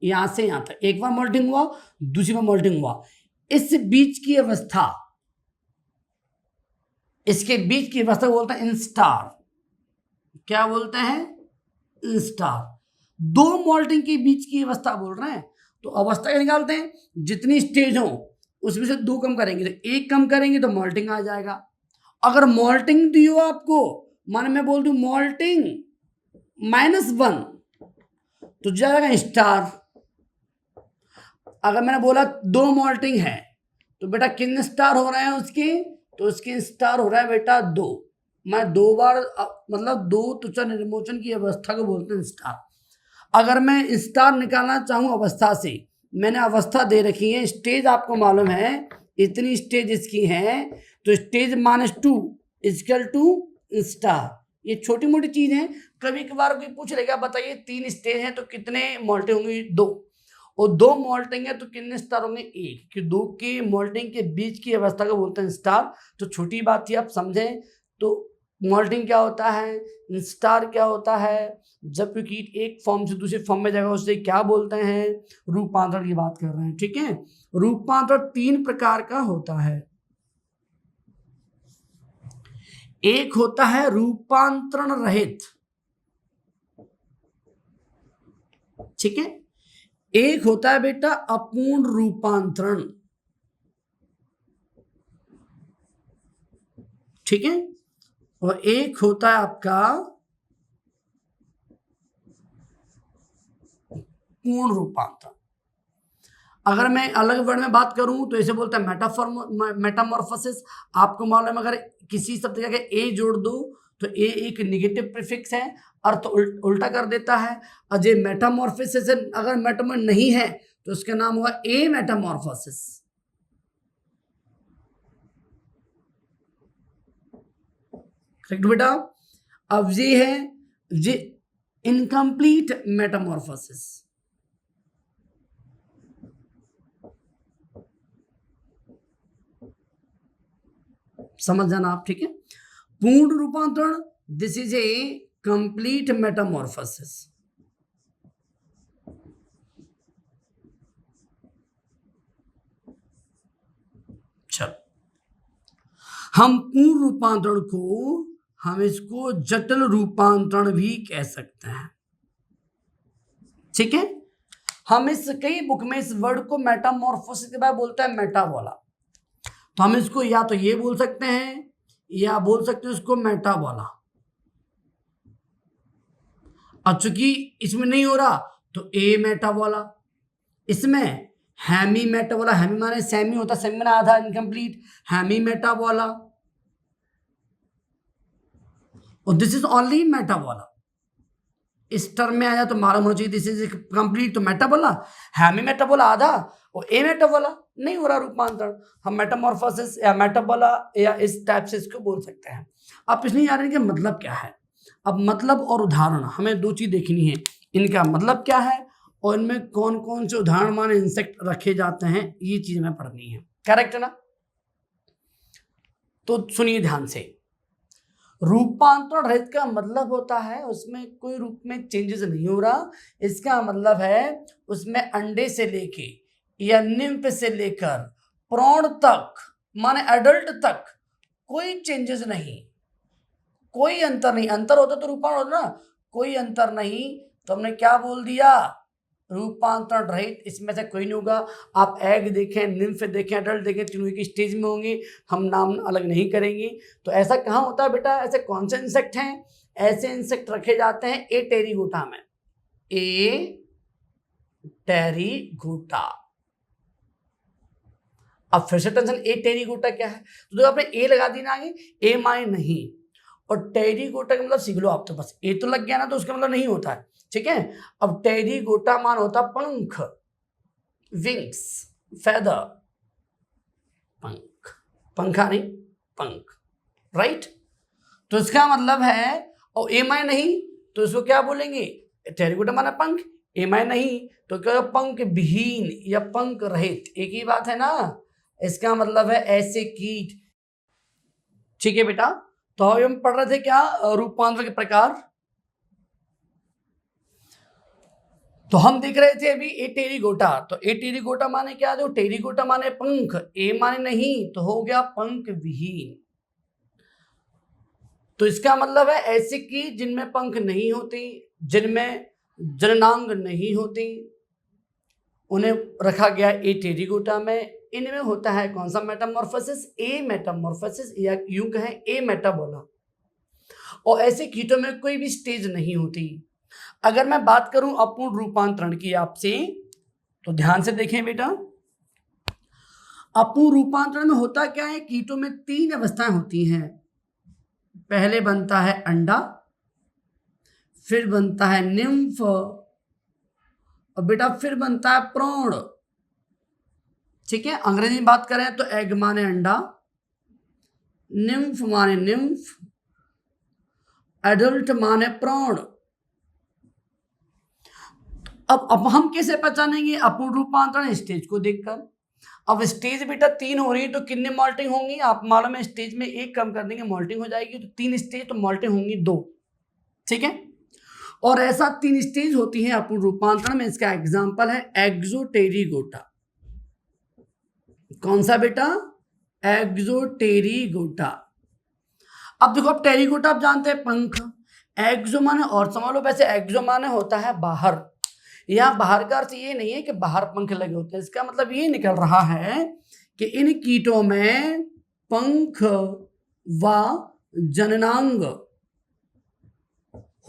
यहां से यहां तक, एक बार मॉल्टिंग हुआ, दूसरी बार मॉल्टिंग हुआ, इस बीच की अवस्था, इसके बीच की अवस्था बोलते हैं इंस्टार। क्या बोलते हैं, इंस्टार। 2 मॉल्टिंग के बीच की अवस्था बोल रहे हैं, तो अवस्था क्या निकालते हैं, जितनी स्टेज हो उसमें से 2 कम करेंगे, तो 1 कम करेंगे तो मॉल्टिंग आ जाएगा। अगर मॉल्टिंग दी हो आपको, माने मैं बोल दूं मॉल्टिंग -1, तो जाएगा स्टार। अगर मैंने बोला 2 मॉल्टिंग है, तो बेटा कितने स्टार हो रहे हैं उसके, तो उसके स्टार हो रहा है बेटा 2। मैं 2 बार मतलब 2 त्वचा निर्मोचन की अवस्था को बोलते हैं स्टार। अगर मैं स्टार निकालना चाहूँ अवस्था से, मैंने अवस्था दे रखी है, स्टेज आपको मालूम है इतनी स्टेज इसकी है, तो स्टेज -2 इक्वल टू स्टार। ये छोटी मोटी चीज है, कभी कभार कोई पूछ लेगा बताइए 3 स्टेज हैं तो कितने मॉल्टिंग होंगी, 2, और 2 मॉल्टिंग है तो कितने स्टार होंगे, 1, कि 2 की मॉल्टिंग के बीच की अवस्था को बोलते हैं स्टार। तो छोटी बात थी, आप समझें। तो मॉल्टिंग क्या होता है, इंस्टार क्या होता है, जब कोई कीट एक फॉर्म से दूसरे फॉर्म में जाएगा उसे क्या बोलते हैं, रूपांतरण की बात कर रहे हैं। ठीक है, रूपांतरण 3 प्रकार का होता है। एक होता है रूपांतरण रहित, ठीक है, एक होता है बेटा अपूर्ण रूपांतरण, ठीक है, और एक होता है आपका पूर्ण रूपांतरण। अगर मैं अलग वर्ड में बात करूं तो इसे बोलते हैं मेटामॉर्फोसिस। आपको मालूम है, अगर किसी शब्द के आगे ए जोड़ दो तो ए एक नेगेटिव प्रीफिक्स है, अर्थ उल्टा कर देता है। और जो मेटामॉर्फोसिस अगर मेटामॉर नहीं है तो उसका नाम हुआ ए मेटामॉर्फोसिस। करेक्ट बेटा। अब ये है ये इनकम्प्लीट मेटामॉर्फोसिस। समझ जाना आप, ठीक है। पूर्ण रूपांतरण, this is a complete Metamorphosis. चलो, हम पूर्ण रूपांतरण को हम इसको जटिल रूपांतरण भी कह सकते हैं, ठीक है। हम इस कई बुक में इस वर्ड को मेटामॉर्फोसिस के बाद बोलता है मेटाबोला। तो हम इसको या तो ये बोल सकते हैं या बोल सकते हैं इसको मेटाबोला। अब चूंकि इसमें नहीं हो रहा तो ए मेटाबोला, इसमें हैमी मेटाबोला, हैमी माने सेमी होता, सेमी माने आधा, इनकम्प्लीट, हैमी मेटाबोला, और दिस इज ओनली मेटाबोला। इस टर्म में आया तो मालूम होना चाहिए दिस इज कंप्लीट, तो मेटाबोला, हैमी मेटाबोला आधा और ए मेटाबोला नहीं हो रहा रूपांतरण, हम मेटामॉर्फोसिस या मेटाबोला या इस टाइप से इसको बोल सकते हैं। आप इसलिए जान रहे हैं कि मतलब क्या है। अब मतलब और उदाहरण हमें 2 चीज देखनी है, इनका मतलब क्या है और इनमें कौन कौन से उदाहरण माने इंसेक्ट रखे जाते हैं, ये चीज हमें पढ़नी है। करेक्ट है ना। तो सुनिए ध्यान से, रूपांतरण रहित का मतलब होता है उसमें कोई रूप में चेंजेस नहीं हो रहा। इसका मतलब है उसमें अंडे से लेके या निम्फ से लेकर प्रौढ़ तक माने एडल्ट तक कोई चेंजेस नहीं, कोई अंतर नहीं। अंतर होता तो रूपांतरण होता ना, कोई अंतर नहीं, तो हमने क्या बोल दिया, रूपांतरण रहित। इसमें से कोई नहीं होगा। आप एग देखें, निम्फ देखें, एडल्ट देखें, तीनों की स्टेज में होंगे, हम नाम अलग नहीं करेंगे। तो ऐसा कहाँ होता है बेटा, ऐसे कौन से इंसेक्ट हैं, ऐसे इंसेक्ट रखे जाते हैं ए टेरिगोटा में, ए टेरिगोटा। अब फिर से टेंशन, ए टेरिगोटा क्या है, तो आपने ए लगा दी ना आगे, ए माने नहीं, और टेरिगोटा का मतलब सीख लो आप, तो बस ए तो लग गया ना तो उसका मतलब नहीं होता है, ठीक है। अब टेरिगोटा मान होता पंख, विंग्स, फेदर, पंख, पंखा नहीं पंख, राइट। तो इसका मतलब है, और ए माने नहीं तो इसको क्या बोलेंगे, टेरिगोटा माना पंख, ए माने नहीं तो क्या, पंख विहीन या पंख रहित, एक ही बात है ना। इसका मतलब है ऐसे कीट, ठीक है बेटा। तो हम पढ़ रहे थे क्या, रूपांतरण के प्रकार। तो हम देख रहे थे अभी ए टेरिगोटा, तो ए टेरिगोटा माने क्या, जो टेरिगोटा माने पंख, ए माने नहीं तो हो गया पंख विहीन। तो इसका मतलब है ऐसे कीट जिनमें पंख नहीं होती, जिनमें जननांग नहीं होती, उन्हें रखा गया ए टेरिगोटा में। इनमें होता है कौन सा मेटामॉर्फोसिस, ए मेटामॉर्फोसिस, या यूं कहें ए मेटाबोला। और ऐसे कीटों में कोई भी स्टेज नहीं होती। अगर मैं बात करूं अपूर्ण रूपांतरण की आपसे, तो ध्यान से देखें बेटा, अपूर्ण रूपांतरण में होता क्या है, कीटों में 3 अवस्थाएं होती हैं। पहले बनता है अंडा, फिर बनता है निम्फ, और बेटा फिर बनता है प्रौढ़, ठीक है। अंग्रेजी में बात करें तो एग माने अंडा, निम्फ माने निम्फ, एडल्ट माने प्रौढ़। अब हम कैसे पहचानेंगे अपूर्ण रूपांतरण, स्टेज को देखकर। अब स्टेज बेटा 3 हो रही है तो कितने मॉल्टिंग होंगी, आप मालूम है स्टेज में 1 कम कर देंगे मॉल्टिंग हो जाएगी, तो 3 स्टेज तो मॉल्टिंग होंगी 2, ठीक है। और ऐसा 3 स्टेज होती है अपूर्ण रूपांतरण में। इसका एग्जाम्पल है एक्सोटेरिगोटा। कौन सा बेटा, एक्सोटेरिगोटा। अब देखो, अब टेरिगोटा आप जानते हैं पंख, एक्सो माने और समझ लो, वैसे एक्सो माने होता है बाहर। यहाँ बाहर का अर्थ ये नहीं है कि बाहर पंख लगे होते हैं, इसका मतलब ये निकल रहा है कि इन कीटों में पंख व जननांग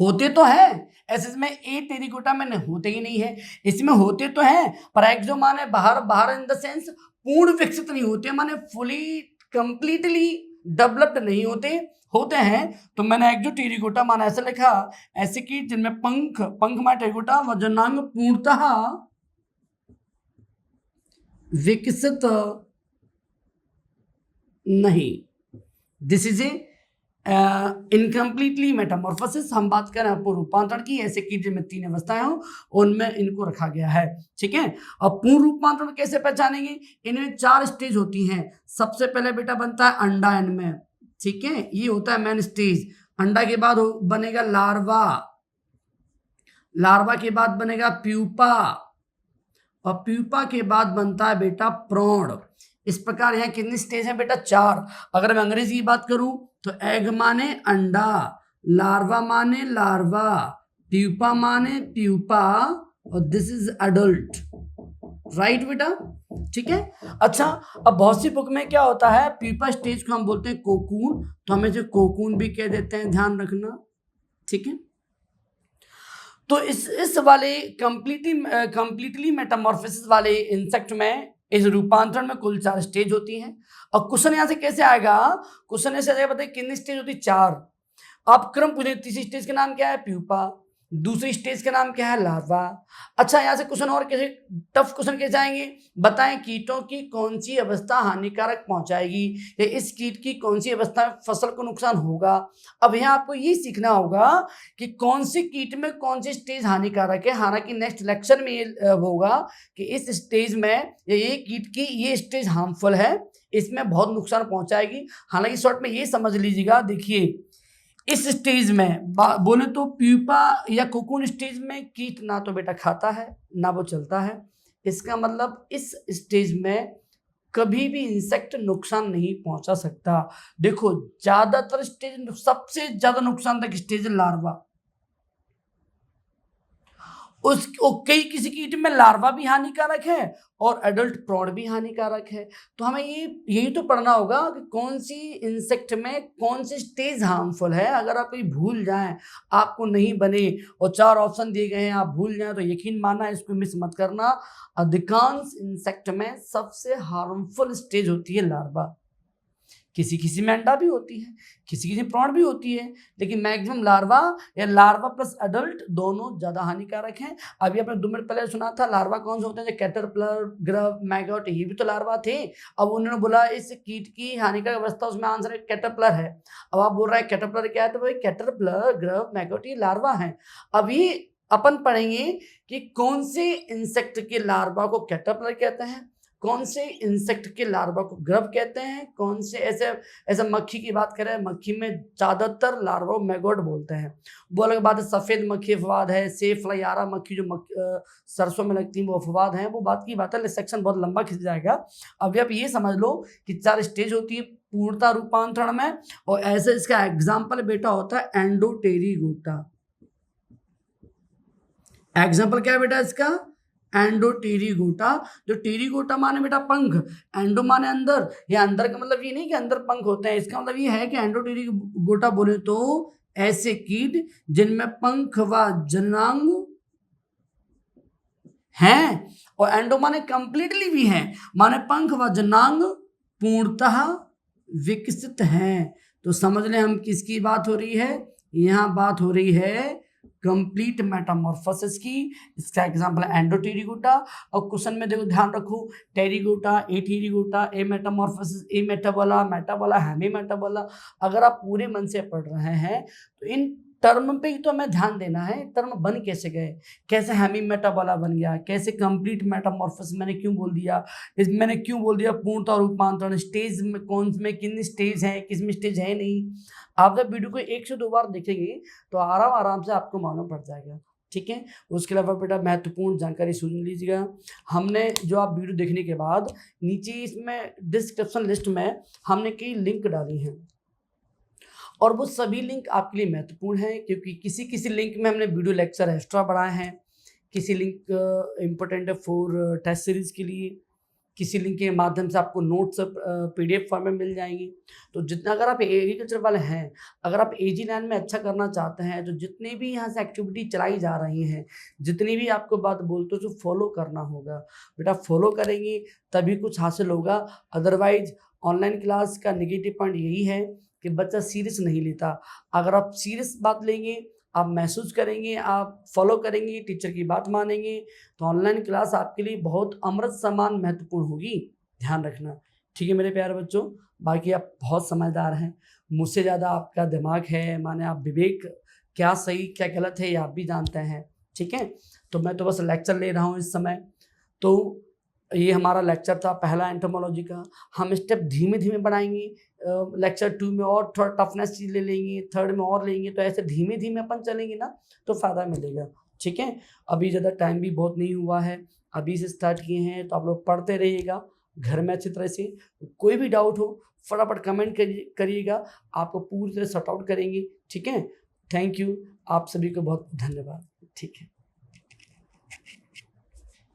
होते तो है, ऐसे इसमें ए टेरिकोटा में होते ही नहीं है, इसमें होते तो है, पर एक्सो माने बाहर, बाहर इन द सेंस पूर्ण विकसित नहीं होते, माने फुली कंप्लीटली डेवलप्ड नहीं होते, होते हैं। तो मैंने एक्सो टेरिकोटा माना ऐसा लिखा, ऐसे कि जिनमें पंख, पंख माने टेरिकोटा व जननांग पूर्णतः विकसित नहीं। This is a incompletely Metamorphosis. हम बात करें अपूर्ण रूपांतरण की, ऐसे कीट जिनमें 3 अवस्थाएं हो उनमें इनको रखा गया है, ठीक है। अब पूर्ण रूपांतरण कैसे पहचानेंगे, इनमें 4 स्टेज होती हैं। सबसे पहले बेटा बनता है अंडा इनमें, ठीक है, ये होता है मेन स्टेज। अंडा के बाद बनेगा लार्वा, लार्वा के बाद बनेगा प्यूपा, और प्यूपा के बाद बनता है बेटा प्रौढ़। इस प्रकार यहाँ कितने स्टेज हैं बेटा, 4। अगर मैं अंग्रेजी की बात करूं तो एग माने अंडा, लार्वा माने लार्वा, प्यूपा माने प्यूपा, और दिस इज अडल्ट, राइट बेटा, ठीक है। अच्छा, अब बहुत सी बुक में क्या होता है, प्यूपा स्टेज को हम बोलते हैं कोकून, तो हम इसे कोकून भी कह देते हैं, ध्यान रखना, ठीक है। तो इस वाले कंप्लीटली मेटामॉर्फोसिस वाले इंसेक्ट में इस रूपांतरण में कुल 4 स्टेज होती हैं। और क्वेश्चन यहां से कैसे आएगा, क्वेश्चन ऐसे आएगा, बताइए कितनी स्टेज होती है, 4। आप क्रम पूछे, तीसरी स्टेज का नाम क्या है, प्यूपा, दूसरी स्टेज का नाम क्या है, लार्वा। अच्छा, यहां से क्वेश्चन और कैसे, टफ क्वेश्चन कैसे आएंगे, बताएं कीटों की कौन सी अवस्था हानिकारक पहुंचाएगी, या इस कीट की कौन सी अवस्था में फसल को नुकसान होगा। अब यहाँ आपको ये सीखना होगा कि कौन सी कीट में कौन सी स्टेज हानिकारक है। हालांकि नेक्स्ट लेक्चर में ये होगा कि इस स्टेज में ये कीट की ये स्टेज हार्मफुल है, इसमें बहुत नुकसान पहुंचाएगी। हालांकि शॉर्ट में ये समझ लीजिएगा, देखिए इस स्टेज में बोले तो प्यूपा या कोकून स्टेज में कीट ना तो बेटा खाता है ना वो चलता है, इसका मतलब इस स्टेज में कभी भी इंसेक्ट नुकसान नहीं पहुंचा सकता। देखो ज्यादातर स्टेज, सबसे ज्यादा नुकसानदायक स्टेज है लार्वा, कई किसी कीट में लार्वा भी हानिकारक है और एडल्ट प्रौढ़ भी हानिकारक है। तो हमें यही तो पढ़ना होगा कि कौन सी इंसेक्ट में कौन सी स्टेज हार्मफुल है। अगर आप कहीं भूल जाएं, आपको नहीं बने और 4 ऑप्शन दिए गए हैं, आप भूल जाएं, तो यकीन मानना इसको मिस मत करना। अधिकांश इंसेक्ट में सबसे हार्मफुल स्टेज होती है लार्वा। किसी किसी में अंडा भी होती है, किसी किसी में प्रौढ़ भी होती है, लेकिन मैक्सिमम लार्वा या लार्वा प्लस अडल्ट दोनों ज्यादा हानिकारक हैं। अभी आपने 2 मिनट पहले सुना था लार्वा कौन से होते हैं, जो कैटरपिलर, ग्रब, मैगोट, ये भी तो लार्वा थे। अब उन्होंने बोला इस कीट की हानिकारक अवस्था, उसमें आंसर कैटरपिलर है। अब आप बोल रहे हैं कैटरपिलर क्या है, तो भाई कैटरपिलर, ग्रब, मैगोट ये लार्वा है। अभी अपन पढ़ेंगे कि कौन से इंसेक्ट के लार्वा को कैटरपिलर कहते हैं, कौन से इंसेक्ट के लार्वा को ग्रब कहते हैं, कौन से ऐसे मक्खी की बात करें, मक्खी में ज्यादातर लार्वा मैगोट बोलते हैं। वो अलग बात है, सफेद मक्खी अफवाद है, सेफ फ्लाइयारा मक्खी जो सरसों में लगती है वो अफवाद है, वो बात की बात है, सेक्शन बहुत लंबा खिंच जाएगा। अभी आप ये समझ लो कि 4 स्टेज होती है पूर्णता रूपांतरण में, और ऐसे इसका एग्जाम्पल बेटा होता है एंडोटेरिगोटा। एग्जाम्पल क्या है बेटा इसका, एंडोटेरिगोटा। जो टेरिगोटा माने बेटा पंख, एंडो माने अंदर, या अंदर का मतलब ये नहीं कि अंदर पंख होते हैं, इसका मतलब ये है कि एंडोटेरिगोटा बोले तो ऐसे कीट जिनमें पंख व जननांग हैं, और एंडो माने कंप्लीटली भी हैं, माने पंख व जननांग पूर्णतः विकसित हैं। तो समझ लें हम किसकी बात हो रही है, यहाँ बात हो रही है कंप्लीट मेटामॉर्फोसिस की। इसका एग्जांपल है एंडोटेरिगोटा। और क्वेश्चन में देखो ध्यान रखो, टेरिगोटा, एटेरिगोटा, ए मेटामॉर्फोसिस, ए मेटाबोला, मेटाबोला, हेमी मेटाबोला। अगर आप पूरे मन से पढ़ रहे हैं तो इन टर्म पे ही तो हमें ध्यान देना है, टर्म बन कैसे गए, कैसे हेमी मेटाबोला बन गया, कैसे कंप्लीट मेटामॉर्फोसिस मैंने क्यों बोल दिया, मैंने क्यों बोल दिया पूर्णतः रूपांतरण, स्टेज में कौन में कितनी स्टेज है, किस में स्टेज है नहीं। आप जब वीडियो को 1 से 2 बार देखेंगे तो आराम आराम से आपको मालूम पड़ जाएगा, ठीक है। उसके अलावा बेटा महत्वपूर्ण जानकारी सुन लीजिएगा। हमने जो आप वीडियो देखने के बाद नीचे इसमें डिस्क्रिप्शन लिस्ट में हमने कई लिंक डाली हैं, और वो सभी लिंक आपके लिए महत्वपूर्ण है, क्योंकि किसी किसी लिंक में हमने वीडियो लेक्चर एक्स्ट्रा बढ़ाए हैं, किसी लिंक इम्पोर्टेंट है फॉर टेस्ट सीरीज के लिए, किसी लिंक के माध्यम से आपको नोट्स PDF फॉर्म में मिल जाएंगे। तो जितना अगर आप एग्रीकल्चर वाले हैं, अगर आप AG लाइन में अच्छा करना चाहते हैं, तो जितनी भी यहाँ से एक्टिविटी चलाई जा रही हैं, जितनी भी आपको बात बोलते हो, जो फॉलो करना होगा बेटा, फॉलो करेंगे तभी कुछ हासिल होगा। अदरवाइज ऑनलाइन क्लास का नेगेटिव पॉइंट यही है कि बच्चा सीरियस नहीं लेता। अगर आप सीरियस बात लेंगे, आप महसूस करेंगे, आप फॉलो करेंगे, टीचर की बात मानेंगे, तो ऑनलाइन क्लास आपके लिए बहुत अमृत समान महत्वपूर्ण होगी। ध्यान रखना, ठीक है मेरे प्यारे बच्चों। बाकी आप बहुत समझदार हैं, मुझसे ज़्यादा आपका दिमाग है, माने आप विवेक क्या सही क्या गलत है ये आप भी जानते हैं, ठीक है। तो मैं तो बस लेक्चर ले रहा हूँ इस समय। तो ये हमारा लेक्चर था पहला एंटोमोलॉजी का। हम स्टेप धीमे धीमे बढ़ाएंगे, लेक्चर 2 में और थोड़ा टफनेस चीज़ ले लेंगे, 3rd में और लेंगे, तो ऐसे धीमे धीमे अपन चलेंगे ना तो फ़ायदा मिलेगा, ठीक है। अभी ज़्यादा टाइम भी बहुत नहीं हुआ है, अभी से स्टार्ट किए हैं, तो आप लोग पढ़ते रहिएगा घर में अच्छी तरह से। कोई भी डाउट हो फटाफट कमेंट करिएगा, आपको पूरी तरह सॉर्ट आउट करेंगे, ठीक है। थैंक यू, आप सभी को बहुत धन्यवाद, ठीक है।